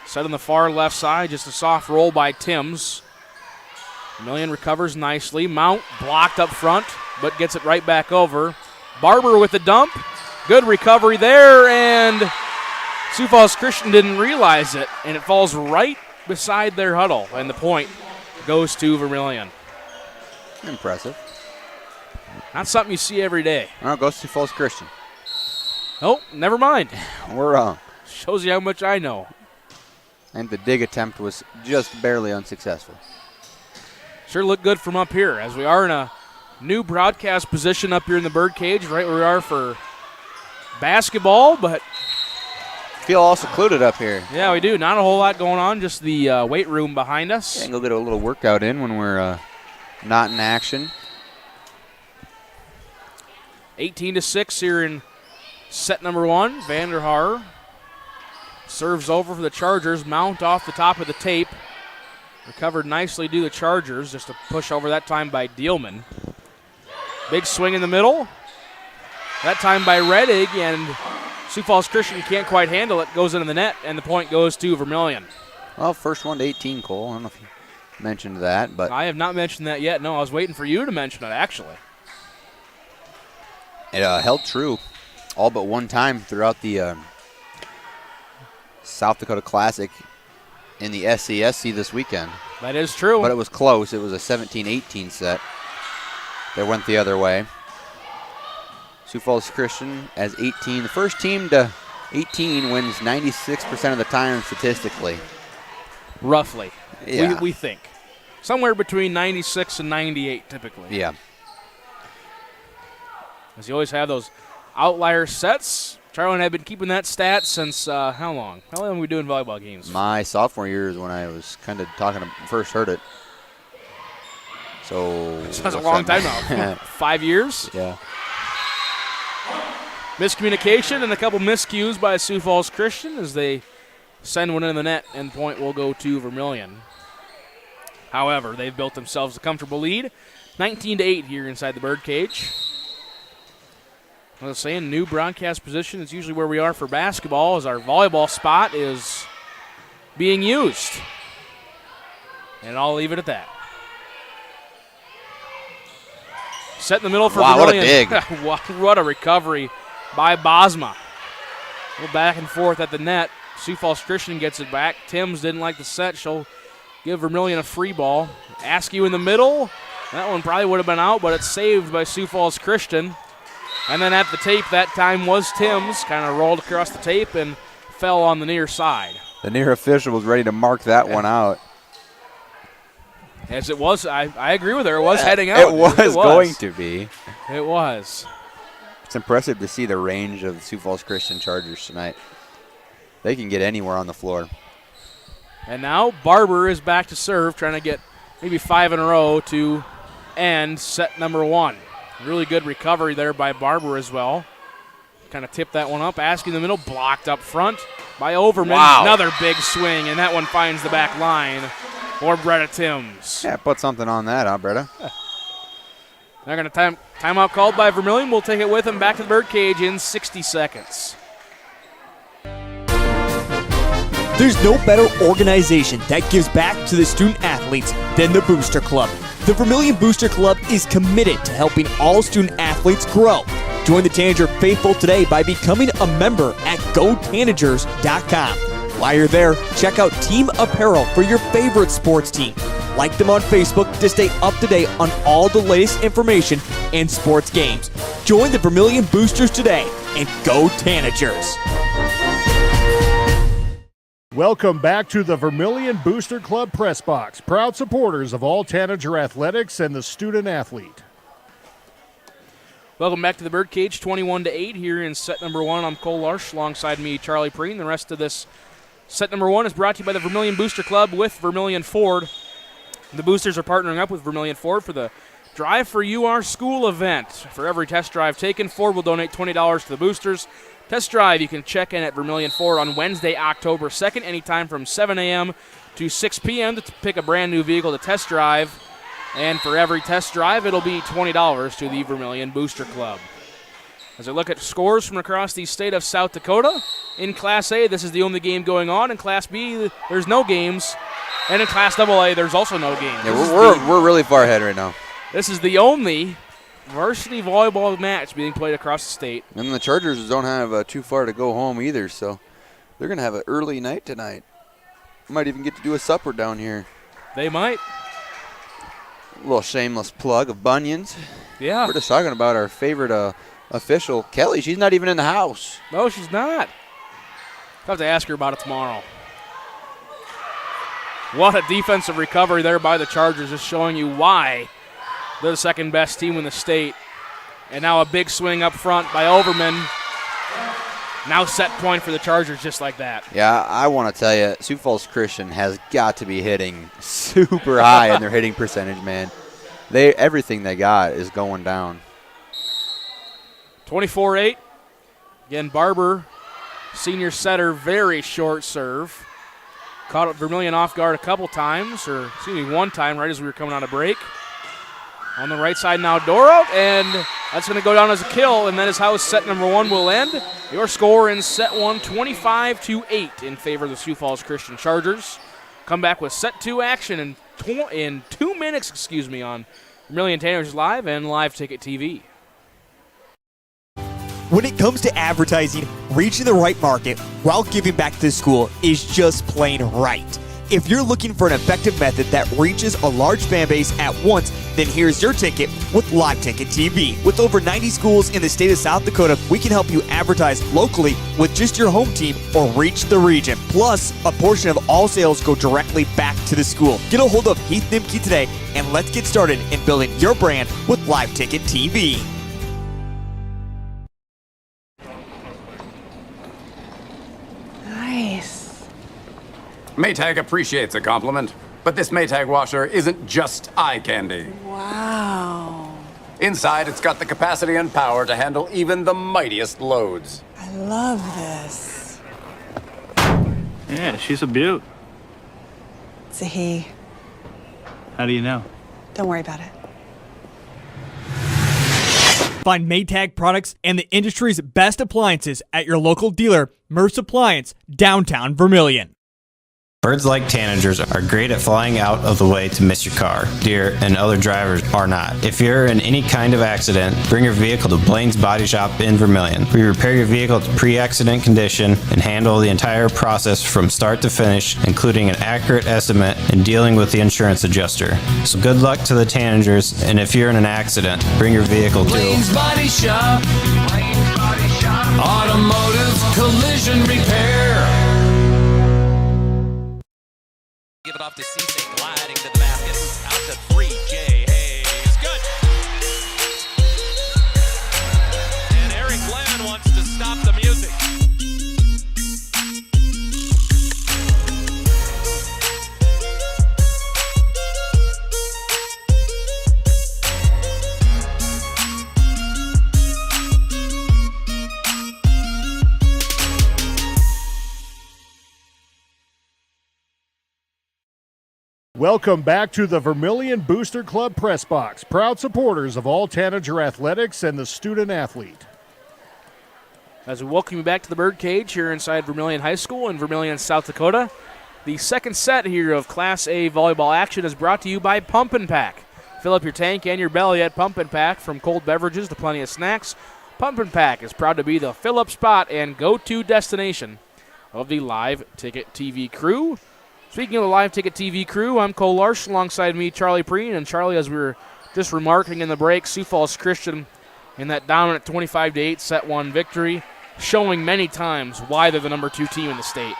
Set on the far left side, just a soft roll by Timms. Vermillion recovers nicely. Mount blocked up front, but gets it right back over. Barber with the dump. Good recovery there, and Sioux Falls Christian didn't realize it, and it falls right beside their huddle, and the point goes to Vermillion. Impressive. Not something you see every day. Well, it goes to Falls Christian. Oh, never mind. We're wrong. Shows you how much I know. And the dig attempt was just barely unsuccessful. Sure looked good from up here, as we are in a new broadcast position up here in the Birdcage, right where we are for basketball, but feel all secluded up here. Yeah, we do. Not a whole lot going on, just the weight room behind us. Yeah, go get a little workout in when we're not in action. 18-6 here in set number one. Vanderhaar serves over for the Chargers. Mount off the top of the tape. Recovered nicely to the Chargers. Just a push over that time by Dealman. Big swing in the middle. That time by Reddig, and Sioux Falls Christian can't quite handle it. Goes into the net, and the point goes to Vermillion. Well, first one to 18, Cole. I don't know if you mentioned that, but I have not mentioned that yet. No, I was waiting for you to mention it, actually. It held true all but one time throughout the South Dakota Classic in the SCSC this weekend. That is true. But it was close. It was a 17-18 set that went the other way. Sioux Falls Christian as 18. The first team to 18 wins 96% of the time statistically. Roughly. Yeah. We think. Somewhere between 96 and 98 typically. Yeah. As you always have those outlier sets. Charlie and I have been keeping that stat since how long? How long have we doing volleyball games? My sophomore year is when I was kind of first heard it. So that's a long time now. 5 years? Yeah. Miscommunication and a couple miscues by Sioux Falls Christian as they send one in the net, and point will go to Vermillion. However, they've built themselves a comfortable lead, 19-8 here inside the birdcage. I was saying, new broadcast position is usually where we are for basketball, as our volleyball spot is being used. And I'll leave it at that. Set in the middle for Vermillion. What a dig. What a recovery by Bosma. A little back and forth at the net. Sioux Falls Christian gets it back. Timms didn't like the set. She'll give Vermillion a free ball. Askew in the middle. That one probably would have been out, but it's saved by Sioux Falls Christian. And then at the tape, that time was Timms. Kind of rolled across the tape and fell on the near side. The near official was ready to mark that one out. As it was, I agree with her. It was heading out. It was going to be. It was. It's impressive to see the range of the Sioux Falls Christian Chargers tonight. They can get anywhere on the floor. And now Barber is back to serve, trying to get maybe 5 in a row to end set number 1. Really good recovery there by Barber as well. Kind of tipped that one up. Asking in the middle, blocked up front by Overman. Wow. Another big swing, and that one finds the back line for Bretta Timms. Yeah, put something on that, huh, Bretta? They're going to timeout called by Vermillion. We'll take it with them back to the birdcage in 60 seconds. There's no better organization that gives back to the student athletes than the Booster Club. The Vermillion Booster Club is committed to helping all student athletes grow. Join the Tanager faithful today by becoming a member at GoTanagers.com. While you're there, check out team apparel for your favorite sports team. Like them on Facebook to stay up to date on all the latest information and sports games. Join the Vermillion Boosters today and go Tanagers. Welcome back to the Vermillion Booster Club Press Box, proud supporters of all Tanager athletics and the student athlete. Welcome back to the birdcage, 21-8 here in set number 1. I'm Cole Larsch, alongside me, Charlie Preen. The rest of this set number 1 is brought to you by the Vermillion Booster Club with Vermillion Ford. The Boosters are partnering up with Vermillion Ford for the Drive for You Our School event. For every test drive taken, Ford will donate $20 to the Boosters. Test drive, you can check in at Vermillion Ford on Wednesday, October 2nd, anytime from 7 a.m. to 6 p.m. to pick a brand new vehicle to test drive. And for every test drive, it'll be $20 to the Vermillion Booster Club. As I look at scores from across the state of South Dakota, in Class A, this is the only game going on. In Class B, there's no games. And in Class AA, there's also no games. Yeah, we're really far ahead right now. This is the only varsity volleyball match being played across the state. And the Chargers don't have too far to go home either, so they're going to have an early night tonight. Might even get to do a supper down here. They might. A little shameless plug of Bunions. Yeah. We're just talking about our favorite official, Kelly. She's not even in the house. No, she's not. I'll have to ask her about it tomorrow. What a defensive recovery there by the Chargers, just showing you why they're the second best team in the state. And now a big swing up front by Overman. Now set point for the Chargers just like that. Yeah, I want to tell you, Sioux Falls Christian has got to be hitting super high in their hitting percentage, man. Everything they got is going down. 24-8. Again, Barber, senior setter, very short serve. Caught Vermillion off guard a couple times, or excuse me, one time right as we were coming out of break. On the right side now, Doro, and that's going to go down as a kill, and that is how set number 1 will end. Your score in set 1, 25-8 in favor of the Sioux Falls Christian Chargers. Come back with set 2 action in 2 minutes, on Vermillion Tanagers Live and Live Ticket TV. When it comes to advertising, reaching the right market while giving back to the school is just plain right. If you're looking for an effective method that reaches a large fan base at once, then here's your ticket with Live Ticket TV. With over 90 schools in the state of South Dakota, we can help you advertise locally with just your home team or reach the region. Plus, a portion of all sales go directly back to the school. Get a hold of Heath Nimke today, and let's get started in building your brand with Live Ticket TV. Maytag appreciates a compliment, but this Maytag washer isn't just eye candy. Wow. Inside, it's got the capacity and power to handle even the mightiest loads. I love this. Yeah, she's a beaut. It's a he. How do you know? Don't worry about it. Find Maytag products and the industry's best appliances at your local dealer, Merce Appliance, downtown Vermillion. Birds like tanagers are great at flying out of the way to miss your car. Deer and other drivers are not. If you're in any kind of accident, bring your vehicle to Blaine's Body Shop in Vermillion. We repair your vehicle to pre-accident condition and handle the entire process from start to finish, including an accurate estimate and dealing with the insurance adjuster. So good luck to the tanagers, and if you're in an accident, bring your vehicle to Blaine's Body Shop. Blaine's Body Shop. Automotive collision repair. Give it off to Cisse, gliding to the basket. Out to 3, Jay Hayes. Good. And Eric Glenn wants to stop the music. Welcome back to the Vermillion Booster Club Press Box, proud supporters of all Tanager athletics and the student athlete. As we welcome you back to the Birdcage here inside Vermillion High School in Vermillion, South Dakota. The second set here of Class A volleyball action is brought to you by Pump and Pack. Fill up your tank and your belly at Pump and Pack. From cold beverages to plenty of snacks, Pump and Pack is proud to be the fill-up spot and go-to destination of the Live Ticket TV crew. Speaking of the Live Ticket TV crew, I'm Cole Larsch, alongside me, Charlie Preen. And Charlie, as we were just remarking in the break, Sioux Falls Christian in that dominant 25-8 set one victory, showing many times why they're the number 2 team in the state.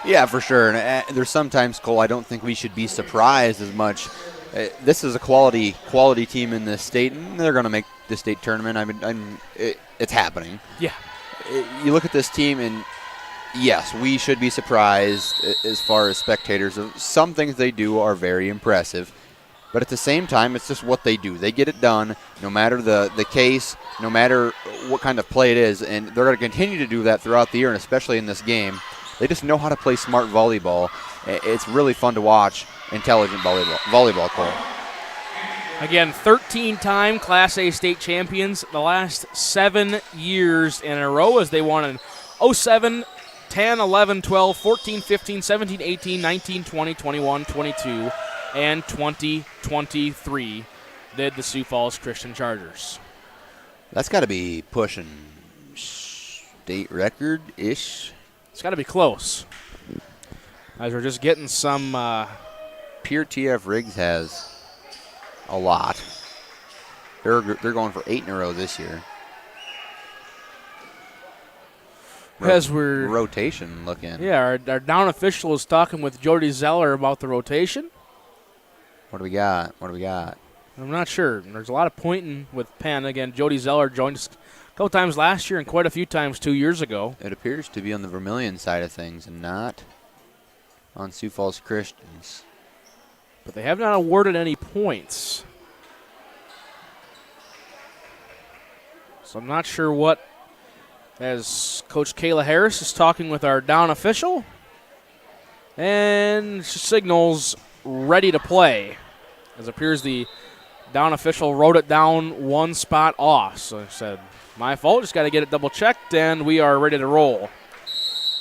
Yeah, for sure. And there's sometimes, Cole, I don't think we should be surprised as much. This is a quality team in this state, and they're going to make the state tournament. It's happening. Yeah. You look at this team, and yes, we should be surprised as far as spectators. Some things they do are very impressive, but at the same time, it's just what they do. They get it done no matter the case, no matter what kind of play it is, and they're going to continue to do that throughout the year, and especially in this game. They just know how to play smart volleyball. It's really fun to watch intelligent volleyball, Cole. Again, 13-time Class A state champions the last 7 years in a row, as they won in 07, 10, 11, 12, 14, 15, 17, 18, 19, 20, 21, 22, and 2023 did the Sioux Falls Christian Chargers. That's got to be pushing state record-ish. It's got to be close. As we're just getting some... Pure TF Riggs has a lot. They're going for 8 in a row this year. As we're rotation looking. Yeah, our down official is talking with Jody Zeller about the rotation. What do we got? I'm not sure. There's a lot of pointing with Penn. Again, Jody Zeller joined us a couple times last year and quite a few times 2 years ago. It appears to be on the Vermillion side of things and not on Sioux Falls Christians. But they have not awarded any points. So I'm not sure what, as Coach Kayla Harris is talking with our down official, and signals ready to play. As it appears the down official wrote it down one spot off. So I said, my fault, just got to get it double checked, and we are ready to roll.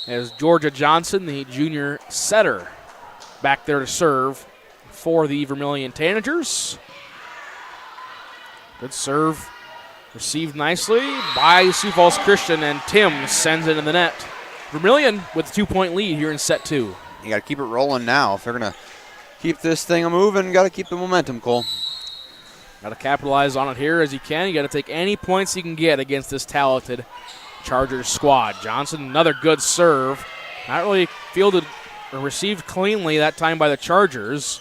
As Georgia Johnson, the junior setter, back there to serve for the Vermillion Tanagers. Good serve. Received nicely by Sioux Falls Christian, and Tim sends it in the net. Vermillion with a 2-point lead here in set 2. You got to keep it rolling now. If they're going to keep this thing moving, got to keep the momentum, Cole. Got to capitalize on it here as you can. You got to take any points you can get against this talented Chargers squad. Johnson, another good serve. Not really fielded or received cleanly that time by the Chargers.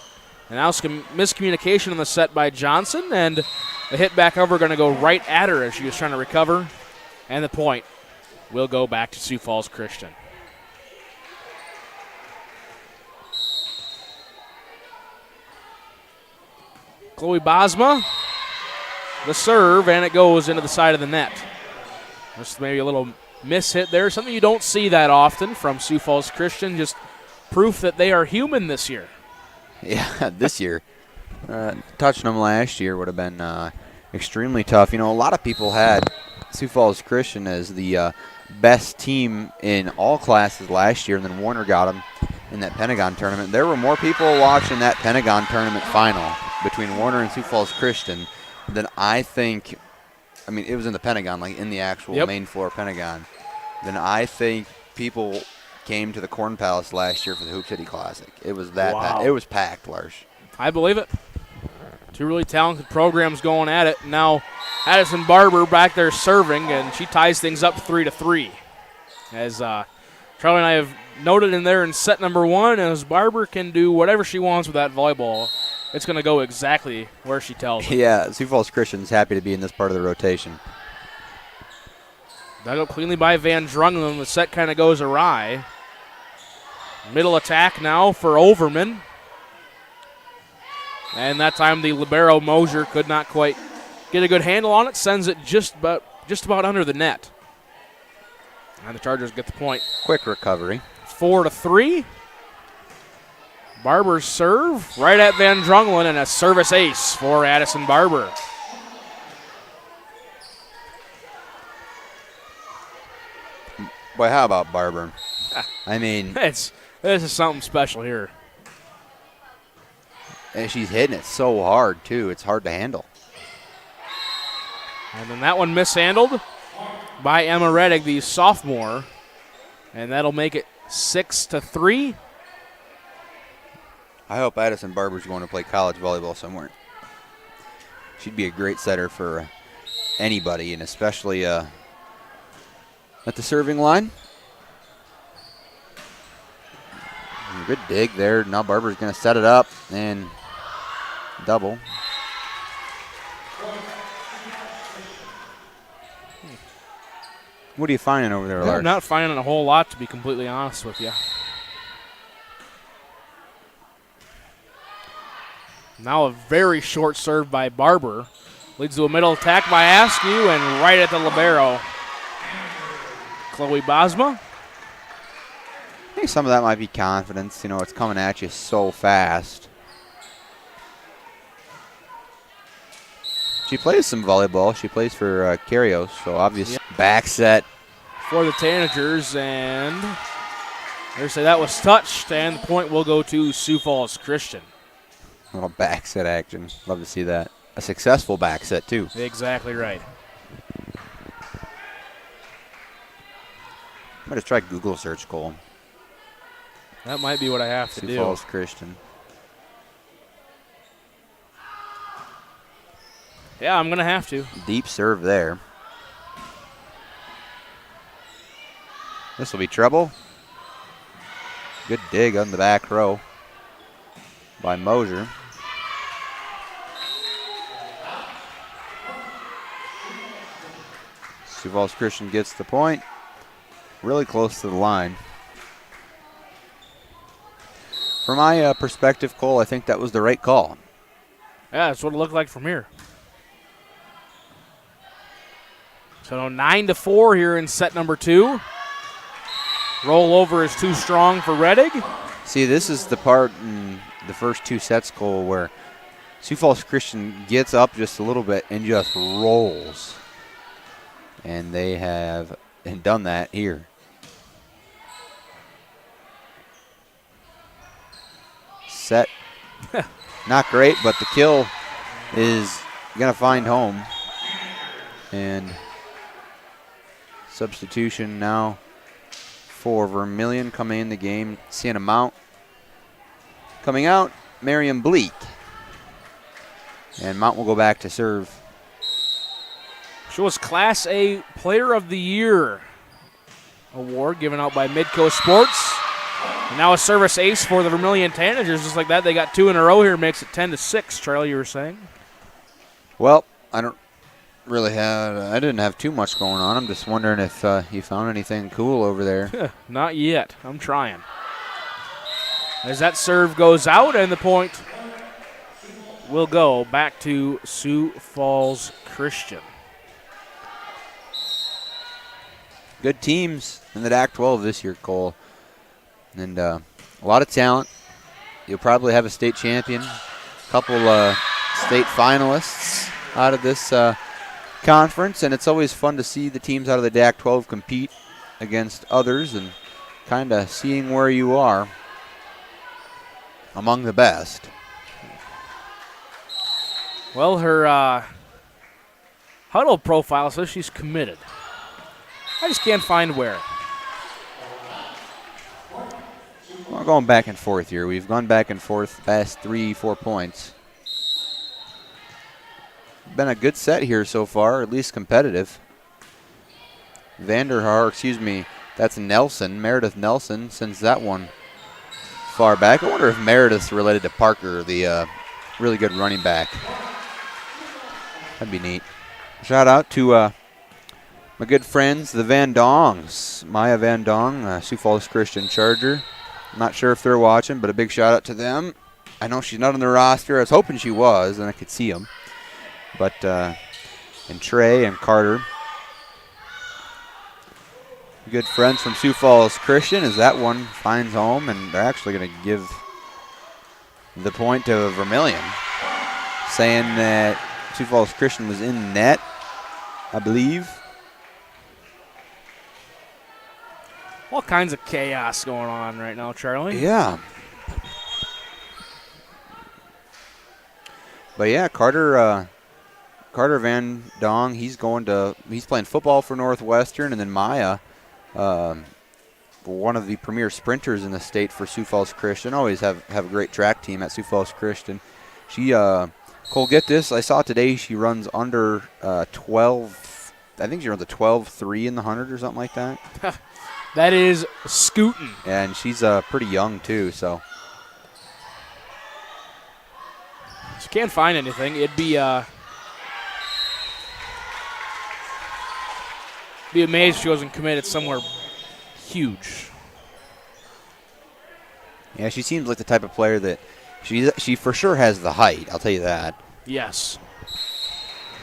And now some miscommunication on the set by Johnson, and the hit back over going to go right at her as she was trying to recover. And the point will go back to Sioux Falls Christian. Chloe Bosma, the serve, and it goes into the side of the net. Just maybe a little miss hit there, something you don't see that often from Sioux Falls Christian, just proof that they are human this year. Yeah, this year. Touching them last year would have been extremely tough. You know, a lot of people had Sioux Falls Christian as the best team in all classes last year, and then Warner got them in that Pentagon tournament. There were more people watching that Pentagon tournament final between Warner and Sioux Falls Christian than I think. I mean, it was in the Pentagon, like in the actual main floor Pentagon. Then I think people came to the Corn Palace last year for the Hoop City Classic. It was that packed. It was packed, Lars. I believe it. Two really talented programs going at it. Now Addison Barber back there serving, and she ties things up 3-3. As Charlie and I have noted in there in set number 1, as Barber can do whatever she wants with that volleyball, it's going to go exactly where she tells it. Yeah, Sioux Falls Christian's happy to be in this part of the rotation. Dug up cleanly by Van Drungelen. The set kind of goes awry. Middle attack now for Overman. And that time the libero Mosier could not quite get a good handle on it. Sends it just about under the net. And the Chargers get the point. Quick recovery. 4-3. Barber's serve right at Van Drungelen, and a service ace for Addison Barber. Boy, how about Barber? I mean, this is something special here. And she's hitting it so hard, too. It's hard to handle. And then that one mishandled by Emma Reddick, the sophomore. And that'll make it 6-3. I hope Addison Barber's going to play college volleyball somewhere. She'd be a great setter for anybody, and especially at the serving line. Good dig there. Now Barber's going to set it up and double. What are you finding over there, Lars? I'm not finding a whole lot, to be completely honest with you. Now a very short serve by Barber. Leads to a middle attack by Askew, and right at the libero. Chloe Bosma. I think some of that might be confidence. You know, it's coming at you so fast. She plays some volleyball. She plays for Carios, so obviously back set. For the Tanagers, and they say that was touched, and the point will go to Sioux Falls Christian. A little back set action. Love to see that. A successful back set, too. Exactly right. I'm going to try Google search, Cole. That might be what I have to do. Sioux Falls Christian. Yeah, I'm going to have to. Deep serve there. This will be trouble. Good dig on the back row by Mosier. Sioux Falls Christian gets the point. Really close to the line. From my perspective, Cole, I think that was the right call. Yeah, that's what it looked like from here. So 9-4 here in set number 2. Rollover is too strong for Reddick. See, this is the part in the first 2 sets, Cole, where Sioux Falls Christian gets up just a little bit and just rolls. And they have done that here. Set. Not great, but the kill is going to find home. And substitution now for Vermillion coming in the game. Sienna Mount coming out. Marion Bleak. And Mount will go back to serve. She was Class A Player of the Year award given out by Midco Sports. And now a service ace for the Vermillion Tanagers. Just like that, they got 2 in a row here. Makes it 10-6, Charlie, you were saying? Well, I didn't have too much going on. I'm just wondering if you found anything cool over there. Not yet. I'm trying. As that serve goes out, and the point will go back to Sioux Falls Christian. Good teams in the DAC-12 this year, Cole. And a lot of talent. You'll probably have a state champion, a couple state finalists out of this conference, and it's always fun to see the teams out of the DAC-12 compete against others and kind of seeing where you are among the best. Well, her huddle profile says she's committed. I just can't find where. We're going back and forth here. We've gone back and forth the past 3-4 points. Been a good set here so far, at least competitive. That's Nelson, Meredith Nelson, sends that one far back. I wonder if Meredith's related to Parker, the really good running back. That'd be neat. Shout out to my good friends, the Van Dongs. Maya Van Dong, Sioux Falls Christian Charger. Not sure if they're watching, but a big shout out to them. I know she's not on the roster. I was hoping she was, and I could see them. But, and Trey and Carter. Good friends from Sioux Falls Christian as that one finds home, and they're actually going to give the point to Vermillion, saying that Sioux Falls Christian was in net, I believe. All kinds of chaos going on right now, Charlie. Yeah. But yeah, Carter Van Dong, he's playing football for Northwestern, and then Maya, one of the premier sprinters in the state for Sioux Falls Christian. Always have a great track team at Sioux Falls Christian. She, Cole, get this. I saw today she runs under 12. I think she runs a 12.3 in the 100 or something like that. That is scooting. And she's pretty young too, so. She can't find anything. It'd be amazed if she wasn't committed somewhere huge. Yeah, she seems like the type of player that she for sure has the height, I'll tell you that. Yes.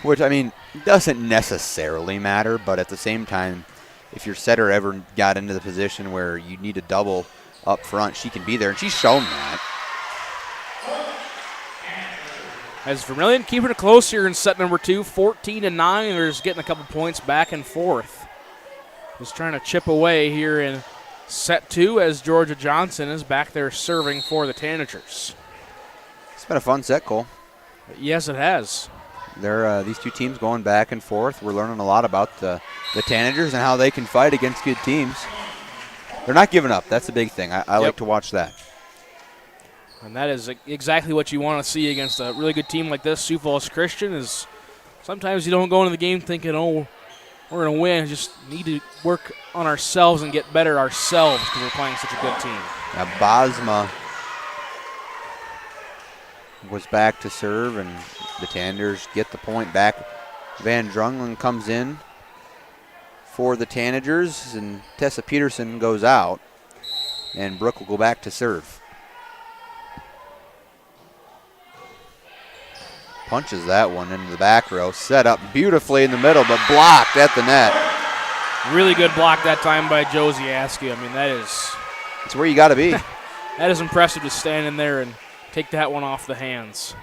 Which, I mean, doesn't necessarily matter, but at the same time, if your setter ever got into the position where you need a double up front, she can be there, and she's shown that. As Vermillion keeping it close here in set number 2, 14-9. They're just getting a couple points back and forth. Just trying to chip away here in set 2 as Georgia Johnson is back there serving for the Tanagers. It's been a fun set, Cole. Yes, it has. They're these two teams going back and forth. We're learning a lot about the Tanagers and how they can fight against good teams. They're not giving up. That's the big thing. I like to watch that. And that is exactly what you want to see against a really good team like this. Sioux Falls Christian is sometimes you don't go into the game thinking, oh, we're going to win. Just need to work on ourselves and get better ourselves because we're playing such a good team. Now Bosma was back to serve, and the Tanagers get the point back. Van Drunglen comes in for the Tanagers, and Tessa Peterson goes out, and Brooke will go back to serve. Punches that one into the back row, set up beautifully in the middle, but blocked at the net. Really good block that time by Josie Askew. I mean, that is... It's where you got to be. That is impressive to stand in there and take that one off the hands.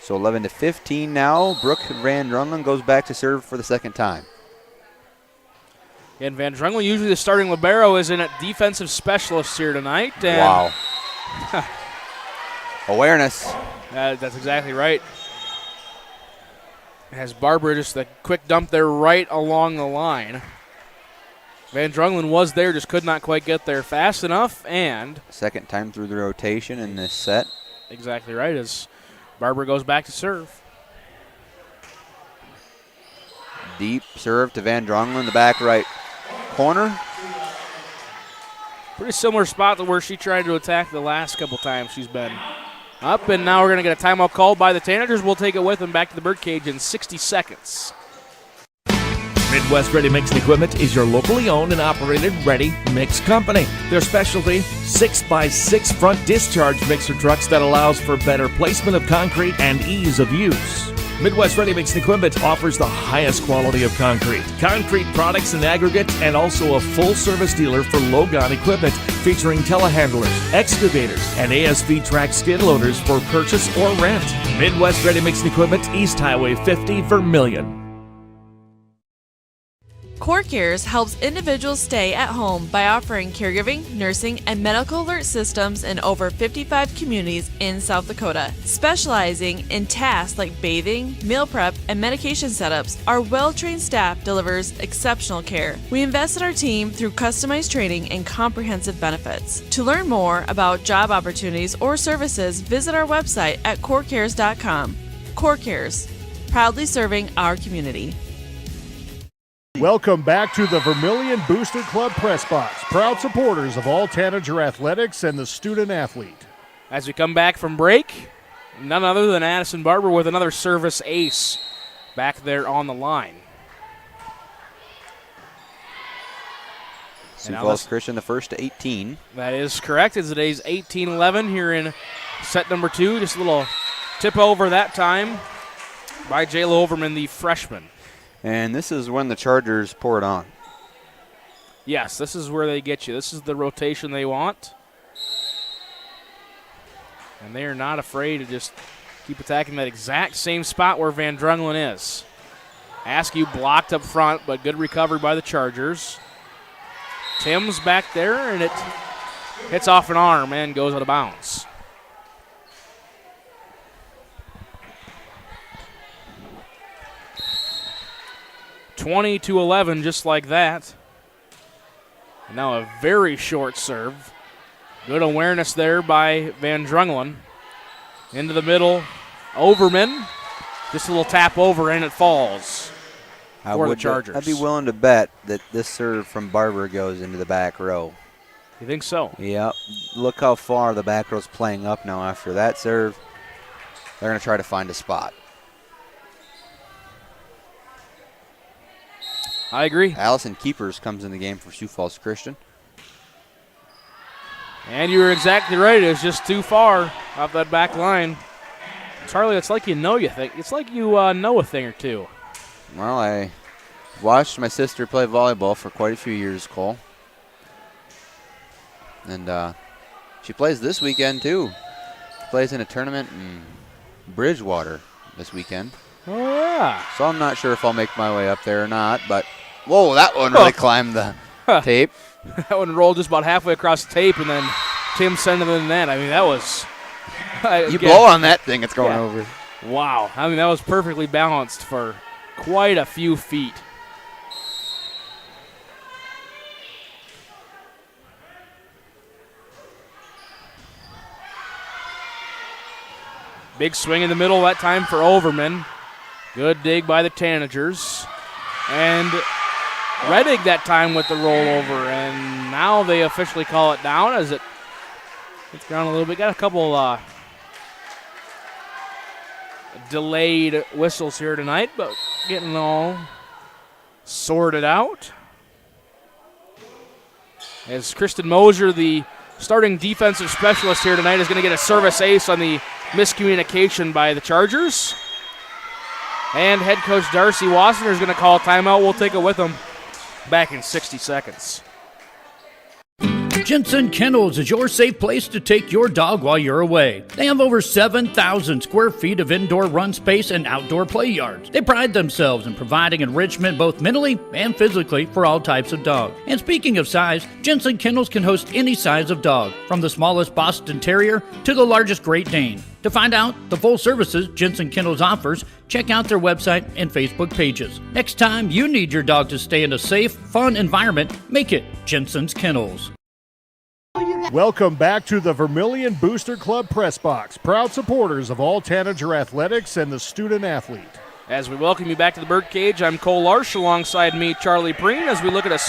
So 11-15 now. Brooke Van Drunglen goes back to serve for the second time. And Van Drunglen, usually the starting libero, is in at defensive specialist here tonight. And wow. Awareness. That's exactly right. Has Barbara just a quick dump there right along the line. Van Drunglen was there, just could not quite get there fast enough, and... Second time through the rotation in this set. Exactly right, as Barbara goes back to serve. Deep serve to Van Drunglen, the back right corner. Pretty similar spot to where she tried to attack the last couple times she's been up, and now we're going to get a timeout called by the Tanagers. We'll take it with them back to the birdcage in 60 seconds. Midwest Ready Mix and Equipment is your locally owned and operated ready mix company. Their specialty, 6x6 front discharge mixer trucks that allows for better placement of concrete and ease of use. Midwest Ready Mix and Equipment offers the highest quality of concrete products and aggregates, and also a full-service dealer for Logon equipment featuring telehandlers, excavators, and ASV track skid loaders for purchase or rent. Midwest Ready Mix and Equipment, East Highway 50, Vermillion. CoreCares helps individuals stay at home by offering caregiving, nursing, and medical alert systems in over 55 communities in South Dakota. Specializing in tasks like bathing, meal prep, and medication setups, our well-trained staff delivers exceptional care. We invest in our team through customized training and comprehensive benefits. To learn more about job opportunities or services, visit our website at corecares.com. CoreCares, proudly serving our community. Welcome back to the Vermillion Booster Club Press Box, proud supporters of all Tanager athletics and the student athlete. As we come back from break, none other than Addison Barber with another service ace back there on the line. Sioux Falls Christian, the first to 18. That is correct. It's today's 18-11 here in set number 2. Just a little tip over that time by Jayla Overman, the freshman. And this is when the Chargers pour it on. Yes, this is where they get you. This is the rotation they want. And they are not afraid to just keep attacking that exact same spot where Van Drungelen is. Askew blocked up front, but good recovery by the Chargers. Tim's back there, and it hits off an arm and goes out of bounds. (20-11), just like that. And now a very short serve. Good awareness there by Van Drungelen. Into the middle, Overman. Just a little tap over, and it falls for the Chargers. I'd be willing to bet that this serve from Barber goes into the back row. You think so? Yep. Look how far the back row's playing up now after that serve. They're going to try to find a spot. I agree. Allison Keepers comes in the game for Sioux Falls Christian. And you were exactly right. It was just too far off that back line. Charlie, it's like you know It's like you know a thing or two. Well, I watched my sister play volleyball for quite a few years, Cole. And she plays this weekend, too. Plays in a tournament in Bridgewater this weekend. Oh, yeah. So I'm not sure if I'll make my way up there or not, but whoa, that one really climbed the tape. That one rolled just about halfway across the tape, and then Tim sent it in the net. I mean, that was... you blow on that thing, it's going over. Wow. I mean, that was perfectly balanced for quite a few feet. Big swing in the middle that time for Overman. Good dig by the Tanagers. And Reddick that time with the rollover. And now they officially call it down as it's down a little bit. Got a couple delayed whistles here tonight, but getting all sorted out. As Kristen Mosier, the starting defensive specialist here tonight, is going to get a service ace on the miscommunication by the Chargers. And head coach Darcy Wassenaar is going to call a timeout. We'll take it with him back in 60 seconds. Jensen Kennels is your safe place to take your dog while you're away. They have over 7,000 square feet of indoor run space and outdoor play yards. They pride themselves in providing enrichment both mentally and physically for all types of dog. And speaking of size, Jensen Kennels can host any size of dog, from the smallest Boston Terrier to the largest Great Dane. To find out the full services Jensen Kennels offers, check out their website and Facebook pages. Next time you need your dog to stay in a safe, fun environment, make it Jensen's Kennels. Welcome back to the Vermillion Booster Club Press Box, proud supporters of all Tanager athletics and the student athlete. As we welcome you back to the Birdcage, I'm Cole Larsch, alongside me, Charlie Preen, as we look at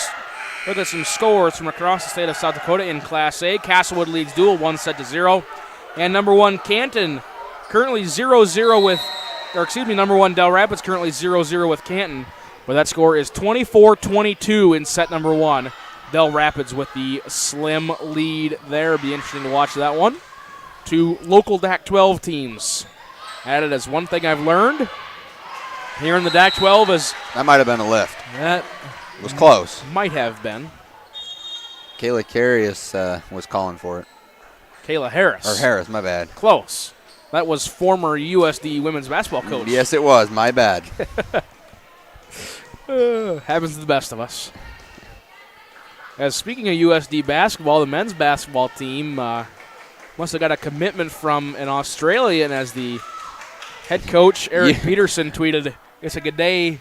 some scores from across the state of South Dakota in Class A. Castlewood leads dual 1-0. And number one, Canton, currently 0-0 with, number one, Del Rapids currently 0-0 with Canton. But that score is 24-22 in set number 1. Bell Rapids with the slim lead there. Be interesting to watch that one. 2 local DAC-12 teams. Added as one thing I've learned here in the DAC-12 is... That might have been a lift. That was close. Might have been. Kayla Carius was calling for it. Kayla Harris. Or Harris, my bad. Close. That was former USD women's basketball coach. Yes, it was. My bad. Happens to the best of us. As speaking of USD basketball, the men's basketball team must have got a commitment from an Australian, as the head coach, Eric Peterson, tweeted, "It's a good day,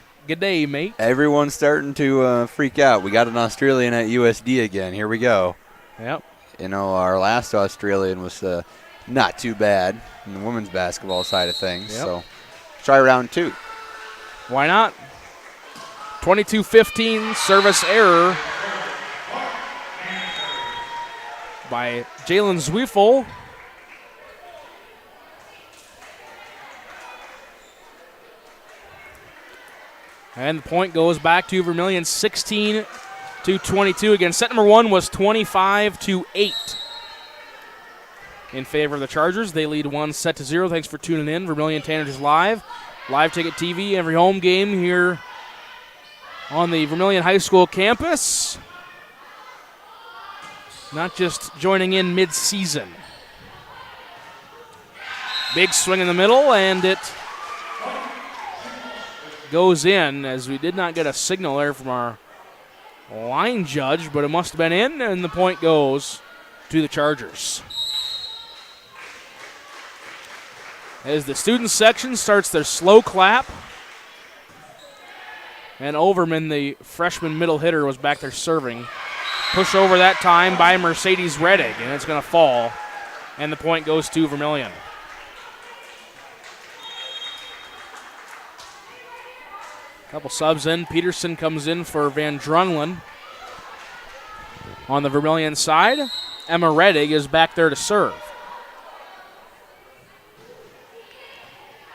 mate." Everyone's starting to freak out. We got an Australian at USD again. Here we go. Yep. You know, our last Australian was not too bad in the women's basketball side of things. Yep. So try round 2. Why not? 22-15 service error by Jalen Zwiefel. And the point goes back to Vermillion, 16-22. Again, set number 1 was 25-8 in favor of the Chargers. They lead 1-0. Thanks for tuning in. Vermillion Tanagers Live. Live Ticket TV, every home game here on the Vermillion High School campus. Not just joining in mid-season. Big swing in the middle, and it goes in, as we did not get a signal there from our line judge, but it must have been in, and the point goes to the Chargers. As the student section starts their slow clap, and Overman, the freshman middle hitter, was back there serving. Push over that time by Mercedes Reddig, and it's going to fall, and the point goes to Vermillion. Couple subs in. Peterson comes in for Van Drunglin. On the Vermillion side, Emma Reddig is back there to serve.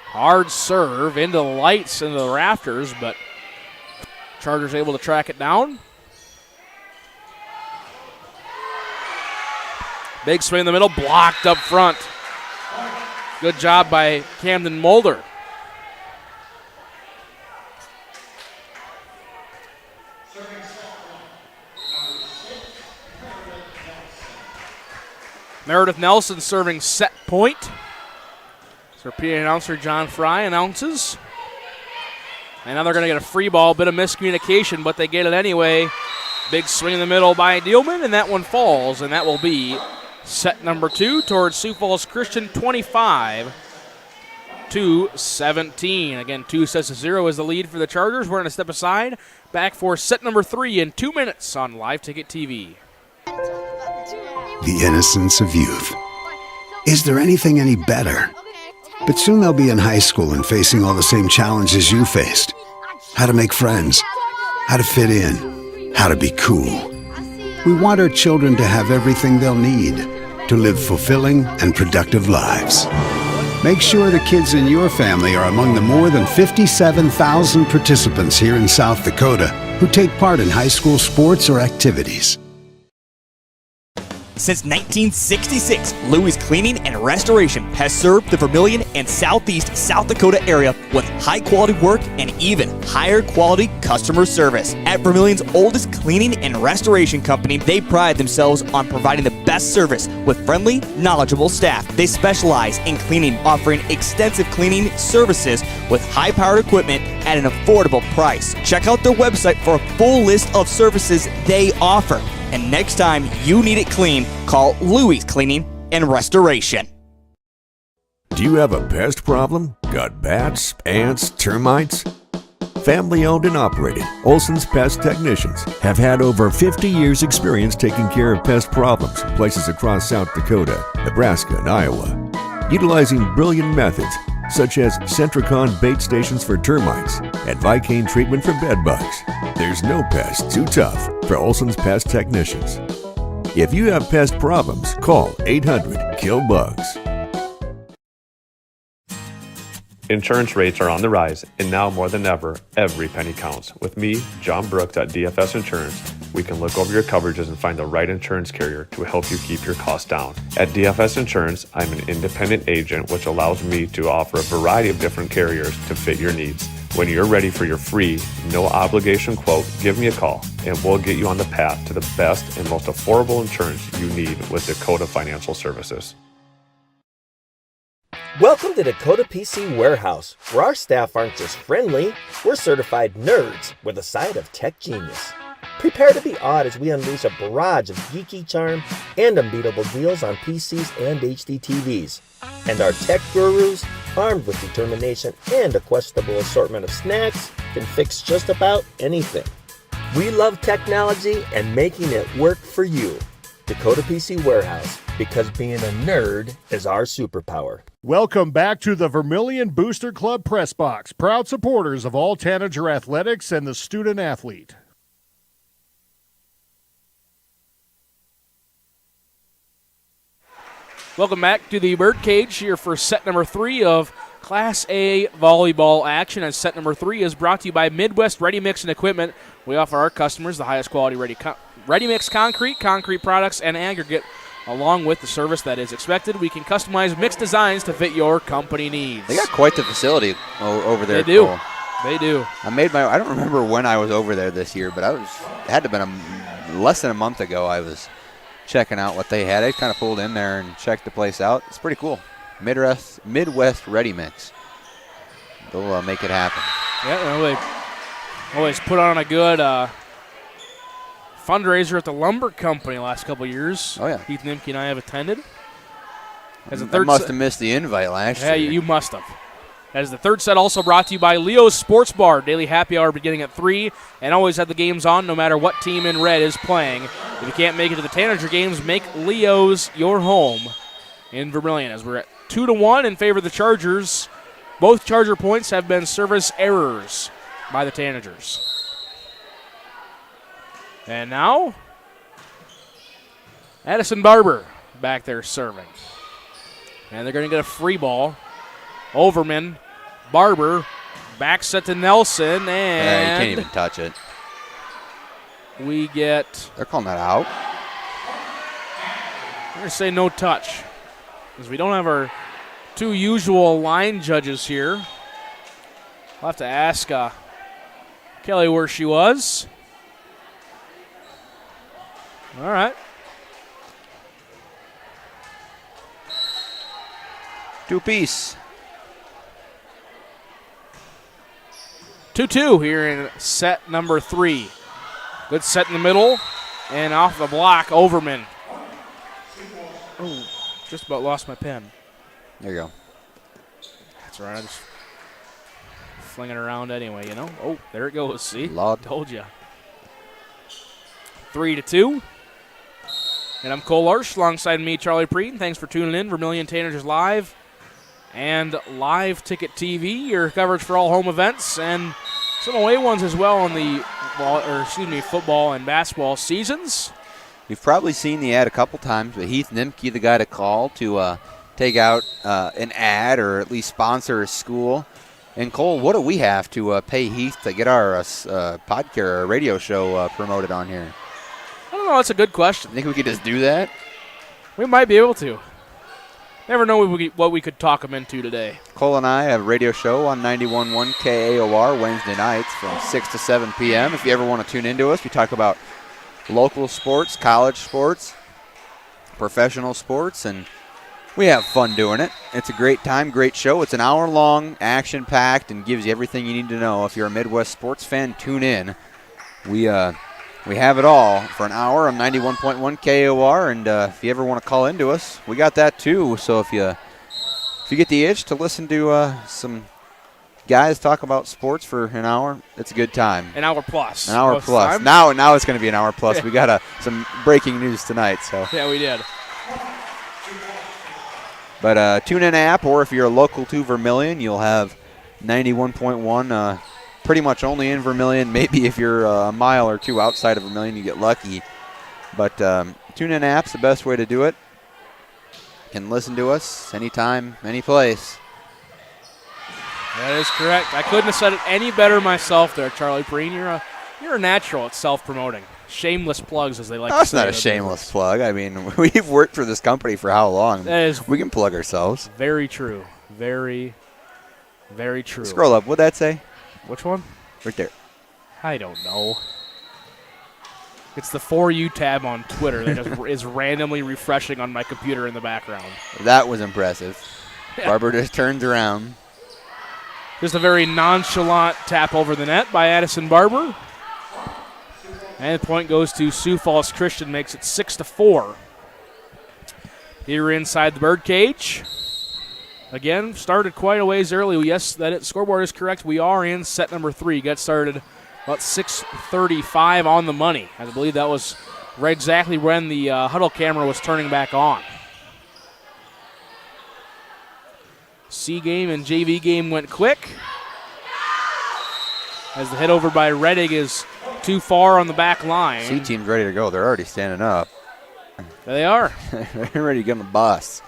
Hard serve into the lights, into the rafters, but Chargers able to track it down. Big swing in the middle, blocked up front. Good job by Camden Mulder. Meredith Nelson serving set point. So PA announcer John Fry announces. And now they're going to get a free ball, bit of miscommunication, but they get it anyway. Big swing in the middle by Dielman, and that one falls, and that will be set number 2 towards Sioux Falls Christian, 25-17. Again, 2-0 is the lead for the Chargers. We're going to step aside. Back for set number 3 in 2 minutes on Live Ticket TV. The innocence of youth. Is there anything any better? But soon they'll be in high school and facing all the same challenges you faced. How to make friends, how to fit in, how to be cool. We want our children to have everything they'll need to live fulfilling and productive lives. Make sure the kids in your family are among the more than 57,000 participants here in South Dakota who take part in high school sports or activities. Since 1966, Louis Cleaning and Restoration has served the Vermillion and Southeast South Dakota area with high-quality work and even higher-quality customer service. At Vermillion's oldest cleaning and restoration company, they pride themselves on providing the best service with friendly, knowledgeable staff. They specialize in cleaning, offering extensive cleaning services with high-powered equipment at an affordable price. Check out their website for a full list of services they offer. And next time you need it clean, call Louis Cleaning and Restoration. Do you have a pest problem? Got bats, ants, termites? Family owned and operated, Olson's Pest Technicians have had over 50 years experience taking care of pest problems in places across South Dakota, Nebraska, and Iowa. Utilizing brilliant methods such as Centricon bait stations for termites and Vicane treatment for bed bugs. There's no pest too tough for Olson's Pest Technicians. If you have pest problems, call 800-KILL-BUGS. Insurance rates are on the rise, and now more than ever, every penny counts. With me, John Brooks at DFS Insurance, we can look over your coverages and find the right insurance carrier to help you keep your costs down. At DFS Insurance, I'm an independent agent, which allows me to offer a variety of different carriers to fit your needs. When you're ready for your free, no obligation quote, give me a call, and we'll get you on the path to the best and most affordable insurance you need with Dakota Financial Services. Welcome to Dakota PC Warehouse, where our staff aren't just friendly, we're certified nerds with a side of tech genius. Prepare to be awed as we unleash a barrage of geeky charm and unbeatable deals on PCs and HD TVs. And our tech gurus, armed with determination and a questionable assortment of snacks, can fix just about anything. We love technology and making it work for you. Dakota PC Warehouse, because being a nerd is our superpower. Welcome back to the Vermillion Booster Club Press Box, proud supporters of all Tanager athletics and the student athlete. Welcome back to the Birdcage here for set number 3 of Class A volleyball action. And set number 3 is brought to you by Midwest Ready Mix and Equipment. We offer our customers the highest quality ready mix concrete products, and aggregate, along with the service that is expected. We can customize mixed designs to fit your company needs. They got quite the facility over there. They do. Cole. They do. I don't remember when I was over there this year, but it had to have been less than a month ago. I was checking out what they had. I kind of pulled in there and checked the place out. It's pretty cool. Midwest Ready Mix. They'll make it happen. Yeah, they always put on a good fundraiser at the lumber company the last couple of years. Oh, yeah. Heath Nimke and I have attended. I must have missed the invite last year. Yeah, you must have. That is the third set, also brought to you by Leo's Sports Bar. Daily happy hour beginning at 3, and always have the games on no matter what team in red is playing. If you can't make it to the Tanager games, make Leo's your home in Vermillion, as we're at 2-1 in favor of the Chargers. Both Charger points have been service errors by the Tanagers. And now, Addison Barber back there serving. And they're going to get a free ball. Overman, Barber, back set to Nelson, and you can't even touch it. We get... They're calling that out. I'm going to say no touch, because we don't have our two usual line judges here. I'll have to ask Kelly where she was. All right. Two-piece. 2-2 here in set number 3. Good set in the middle, and off the block, Overman. Oh, just about lost my pen. There you go. That's all right. I just fling it around anyway, you know. Oh, there it goes. See? Lord. Told you. 3-2. And I'm Cole Larsch alongside me, Charlie Preet. Thanks for tuning in. Vermillion Tanagers Live and Live Ticket TV, your coverage for all home events and some away ones as well on the football and basketball seasons. You've probably seen the ad a couple times, but Heath Nimke, the guy to call to take out an ad or at least sponsor a school. And Cole, what do we have to pay Heath to get our podcast or radio show promoted on here? I don't know. That's a good question. Think we could just do that? We might be able to. Never know what we could talk him into today. Cole and I have a radio show on 91.1 KAOR Wednesday nights from 6 to 7 p.m. If you ever want to tune into us, we talk about local sports, college sports, professional sports, and we have fun doing it. It's a great time, great show. It's an hour-long, action-packed, and gives you everything you need to know. If you're a Midwest sports fan, tune in. We have it all for an hour on 91.1 KOR, and if you ever want to call into us, we got that too. So if you get the itch to listen to some guys talk about sports for an hour, it's a good time. An hour plus. An hour plus. Now it's going to be an hour plus. We got some breaking news tonight. So yeah, we did. But tune in app, or if you're local to Vermillion, you'll have 91.1. Pretty much only in Vermillion. Maybe if you're a mile or two outside of Vermillion, you get lucky. But tune-in app's the best way to do it. You can listen to us anytime, any place. That is correct. I couldn't have said it any better myself there, Charlie Breen. You're a natural at self-promoting. Shameless plugs, as they like to say. That's not a shameless plug. I mean, we've worked for this company for how long? That is we can plug ourselves. Very true. Very, very true. Scroll up. What'd that say? Which one? Right there. I don't know. It's the For You tab on Twitter that just is randomly refreshing on my computer in the background. That was impressive. Barber just turns around. Just a very nonchalant tap over the net by Addison Barber. And the point goes to Sioux Falls Christian, makes it 6-4. Here inside the birdcage. Again, started quite a ways early. Yes, that scoreboard is correct. We are in set number 3. Got started about 6:35 on the money. I believe that was right exactly when the huddle camera was turning back on. C game and JV game went quick. As the hit over by Reddig is too far on the back line. C team's ready to go. They're already standing up. There they are. They're ready to give them a bus.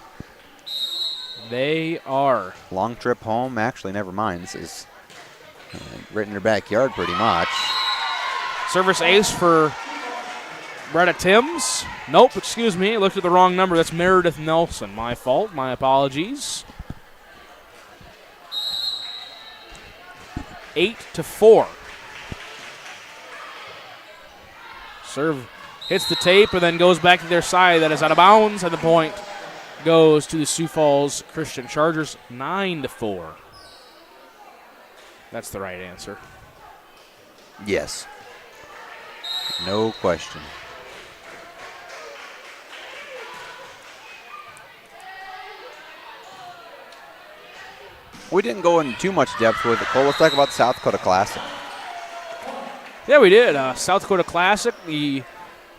They are. Long trip home. Actually, never mind. This is right in their backyard pretty much. Service ace for Bretta Timms. Nope, excuse me. I looked at the wrong number. That's Meredith Nelson. My fault. My apologies. 8-4. Serve hits the tape and then goes back to their side. That is out of bounds, and the point goes to the Sioux Falls Christian Chargers, 9-4. That's the right answer. Yes. No question. We didn't go into too much depth with it, Cole. Let's talk about the South Dakota Classic. Yeah, we did. South Dakota Classic. The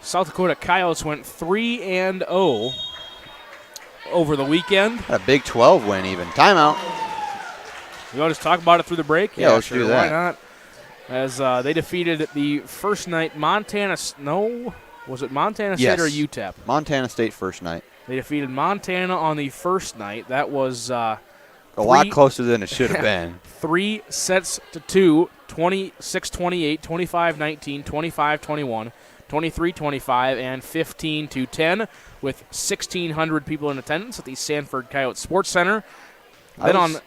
South Dakota Coyotes went 3-0 over the weekend. A Big 12 win even. Timeout. You want to just talk about it through the break? Yeah, let's sure, do that. Why not? As they defeated the first night Montana. No, was it Montana State or UTEP? Montana State first night. They defeated Montana on the first night. That was a lot closer than it should have been. 3-2, 26-28, 25-19, 25-21, 23-25, and 15-10, with 1,600 people in attendance at the Sanford Coyote Sports Center.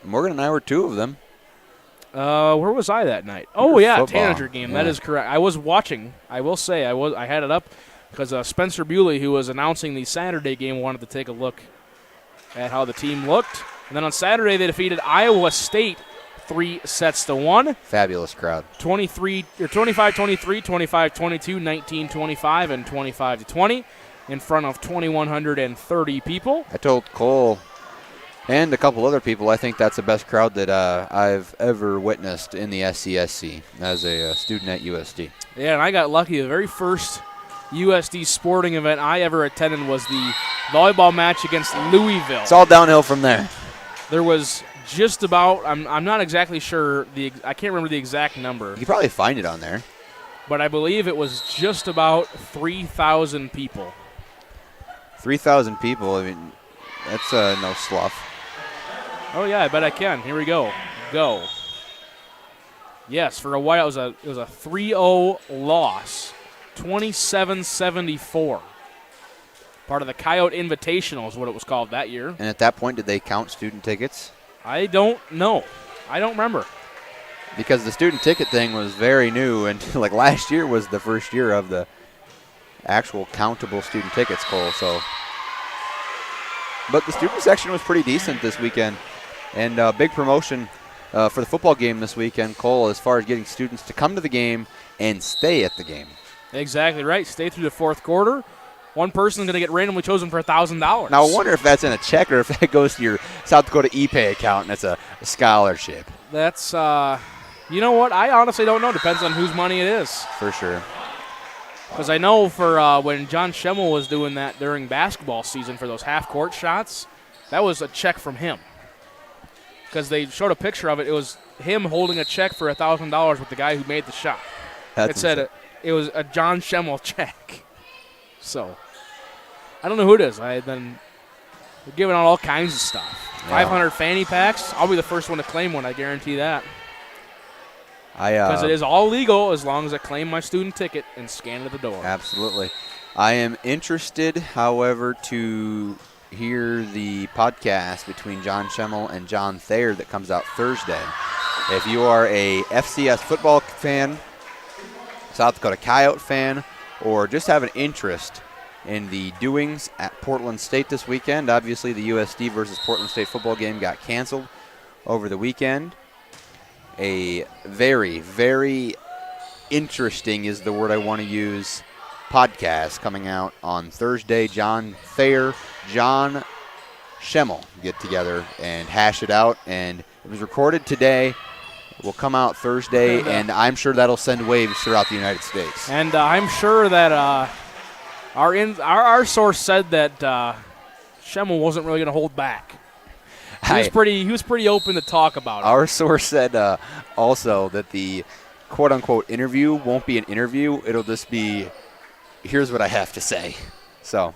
Morgan and I were two of them. Where was I that night? Oh, yeah, football. Tanager game. Yeah. That is correct. I was watching. I will say I had it up because Spencer Bewley, who was announcing the Saturday game, wanted to take a look at how the team looked. And then on Saturday, they defeated Iowa State 3-1. Fabulous crowd. 25-23, 25-22, 19-25, and 25-20 in front of 2,130 people. I told Cole and a couple other people I think that's the best crowd that I've ever witnessed in the SCSC as a student at USD. Yeah, and I got lucky. The very first USD sporting event I ever attended was the volleyball match against Louisville. It's all downhill from there. There was just about, I'm not exactly sure, I can't remember the exact number. You can probably find it on there. But I believe it was just about 3,000 people. 3,000 people, I mean, that's no slough. Oh, yeah, I bet I can. Here we go. Go. Yes, for a while it was a 3-0 loss, 27-74. Part of the Coyote Invitational is what it was called that year. And at that point, did they count student tickets? I don't know. I don't remember. Because the student ticket thing was very new, and like last year was the first year of the actual countable student tickets, Cole. So, but the student section was pretty decent this weekend, and big promotion for the football game this weekend, Cole, as far as getting students to come to the game and stay at the game. Exactly right. Stay through the fourth quarter. One person is going to get randomly chosen for $1,000. Now, I wonder if that's in a check or if that goes to your South Dakota ePay account and it's a scholarship. That's, you know what? I honestly don't know. Depends on whose money it is. For sure. Because I know for when John Schemmel was doing that during basketball season for those half-court shots, that was a check from him. Because they showed a picture of it. It was him holding a check for $1,000 with the guy who made the shot. It said it was a John Schemmel check. So, I don't know who it is. They're giving out all kinds of stuff. 500 fanny packs. I'll be the first one to claim one, I guarantee that. Because it is all legal as long as I claim my student ticket and scan it at the door. Absolutely. I am interested, however, to hear the podcast between John Schemmel and John Thayer that comes out Thursday. If you are a FCS football fan, South Dakota Coyote fan, or just have an interest in the doings at Portland State this weekend, obviously the USD versus Portland State football game got canceled over the weekend. A very, very interesting is the word I want to use podcast coming out on Thursday. John Thayer, John Schemmel get together and hash it out, and it was recorded today. It will come out Thursday, and I'm sure that'll send waves throughout the United States. And I'm sure that our source said that Schemmel wasn't really going to hold back. He was pretty open to talk about it. Our source said also that the quote-unquote interview won't be an interview. It'll just be, here's what I have to say. So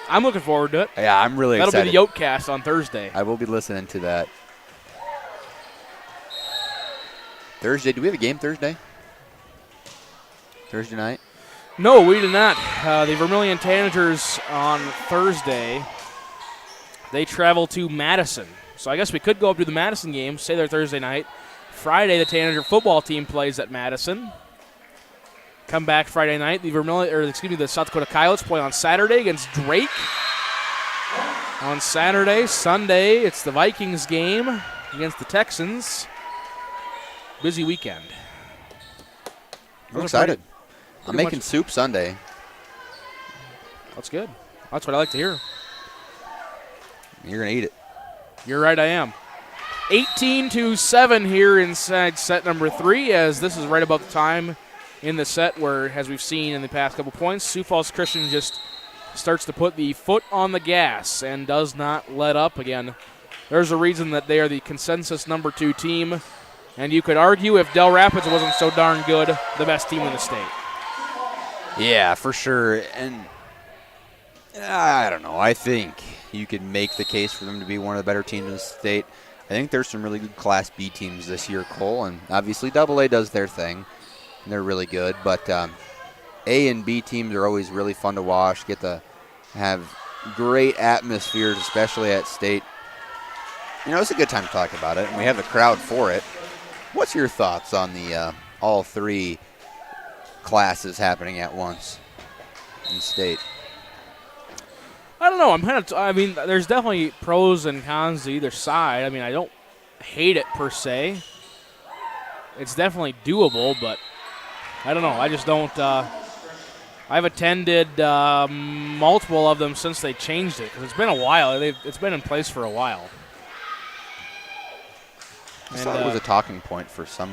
I'm looking forward to it. Yeah, I'm really excited. That'll be the Yokecast on Thursday. I will be listening to that. Thursday, do we have a game Thursday? Thursday night? No, we do not. The Vermillion Tanagers on Thursday, they travel to Madison. So I guess we could go up to the Madison game, stay there Thursday night. Friday, the Tanager football team plays at Madison. Come back Friday night. The South Dakota Coyotes play on Saturday against Drake. On Saturday, Sunday, it's the Vikings game against the Texans. Busy weekend. I'm excited. I'm making soup Sunday. That's good. That's what I like to hear. You're going to eat it. You're right, I am. 18-7 here inside set number 3, as this is right about the time in the set where, as we've seen in the past couple points, Sioux Falls Christian just starts to put the foot on the gas and does not let up again. There's a reason that they are the consensus number 2 team, and you could argue if Del Rapids wasn't so darn good, the best team in the state. Yeah, for sure. And I don't know. I think you could make the case for them to be one of the better teams in the state. I think there's some really good Class B teams this year, Cole, and obviously AA does their thing. And they're really good, but A and B teams are always really fun to watch, get to have great atmospheres, especially at state. You know, it's a good time to talk about it, and we have the crowd for it. What's your thoughts on the all 3 classes happening at once in state? I don't know. I mean, there's definitely pros and cons to either side. I mean, I don't hate it per se. It's definitely doable, but I don't know. I just don't. I've attended multiple of them since they changed it, because it's been a while. It's been in place for a while. I thought it was a talking point for some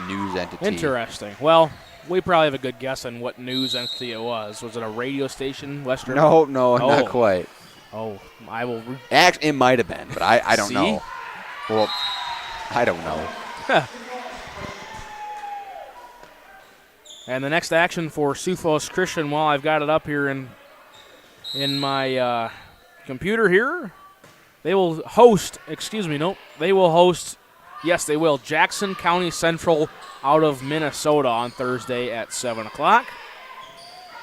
news entity. Interesting. Well, we probably have a good guess on what news entity it was. Was it a radio station, Western? No, not quite. Oh, I will. Actually, it might have been, but I don't See? know. Well, I don't know. And the next action for Sioux Falls Christian, while I've got it up here in my computer here, they will host. They will host. Yes, they will. Jackson County Central out of Minnesota on Thursday at 7 o'clock.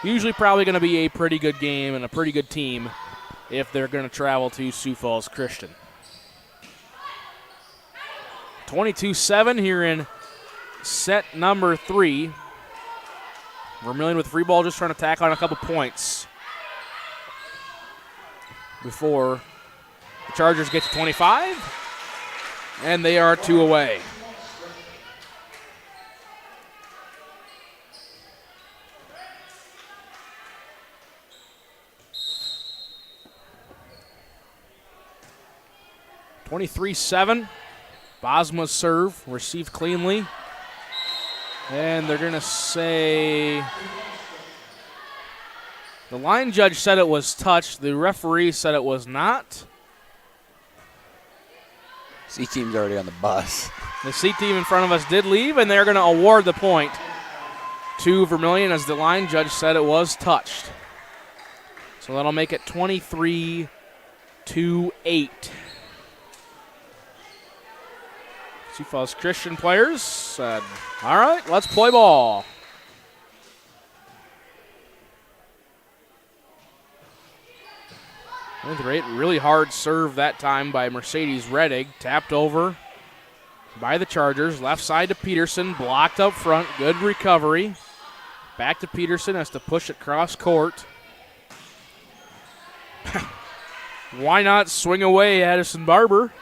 Usually probably going to be a pretty good game and a pretty good team if they're going to travel to Sioux Falls Christian. 22-7 here in set number 3. Vermillion with free ball, just trying to tack on a couple points before the Chargers get to 25. And they are 2 away. (23-7). Bosma's serve received cleanly. And they're going to say the line judge said it was touched. The referee said it was not. C team's already on the bus. The C team in front of us did leave, and they're going to award the point to Vermillion as the line judge said it was touched. So that'll make it 23-8. Sioux Falls Christian players said, all right, let's play ball. Great, really hard serve that time by Mercedes Reddig. Tapped over by the Chargers. Left side to Peterson, blocked up front. Good recovery. Back to Peterson, has to push it cross court. Why not swing away Addison Barber?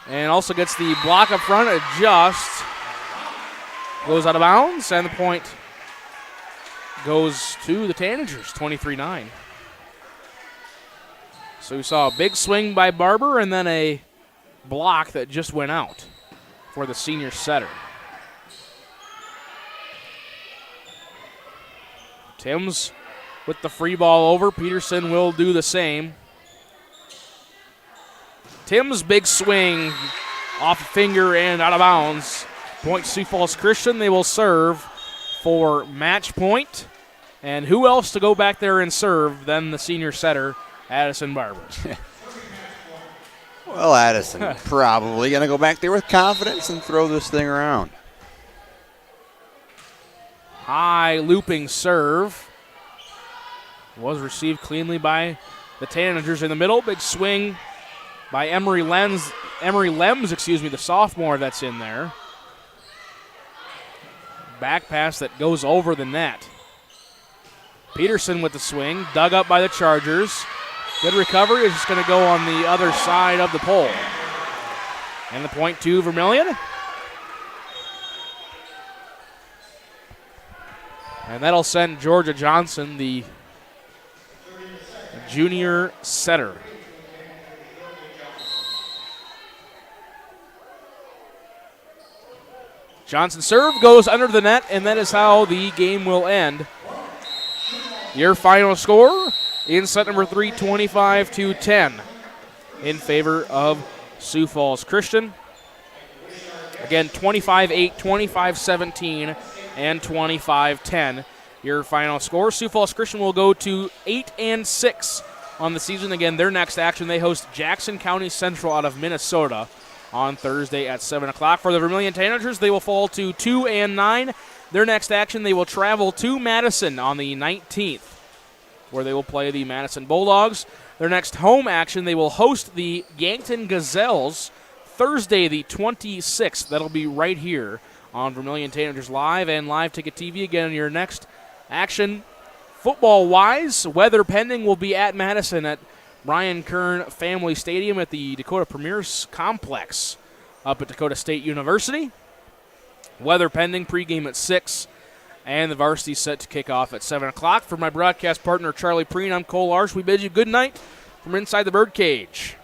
And also gets the block up front, adjust. Goes out of bounds, and the point goes to the Tanagers, 23-9. So we saw a big swing by Barber and then a block that just went out for the senior setter. Timms with the free ball over. Peterson will do the same. Timms' big swing off a finger and out of bounds. Point Sioux Falls Christian. They will serve for match point. And who else to go back there and serve than the senior setter, Addison Barber. Well, Addison probably going to go back there with confidence and throw this thing around. High looping serve. Was received cleanly by the Tanagers in the middle. Big swing by Emery Lems, the sophomore that's in there. Back pass that goes over the net. Peterson with the swing, dug up by the Chargers. Good recovery. Is just going to go on the other side of the pole. And the point to Vermillion. And that'll send Georgia Johnson, the junior setter. Johnson serve goes under the net, and that is how the game will end. Your final score in set number 3, 25-10 in favor of Sioux Falls Christian. Again, 25-8, 25-17, and 25-10. Your final score. Sioux Falls Christian will go to 8-6 on the season. Again, their next action, they host Jackson County Central out of Minnesota on Thursday at 7 o'clock. For the Vermillion Tanagers, they will fall to 2-9. Their next action, they will travel to Madison on the 19th, where they will play the Madison Bulldogs. Their next home action, they will host the Yankton Gazelles Thursday the 26th. That'll be right here on Vermillion Tanagers Live and Live Ticket TV. Again, your next action, football-wise, weather pending, will be at Madison at Brian Kern Family Stadium at the Dakota Premier's Complex up at Dakota State University. Weather pending, pregame at 6, and the varsity set to kick off at 7 o'clock. For my broadcast partner, Charlie Preen, I'm Cole Larsh. We bid you good night from inside the birdcage.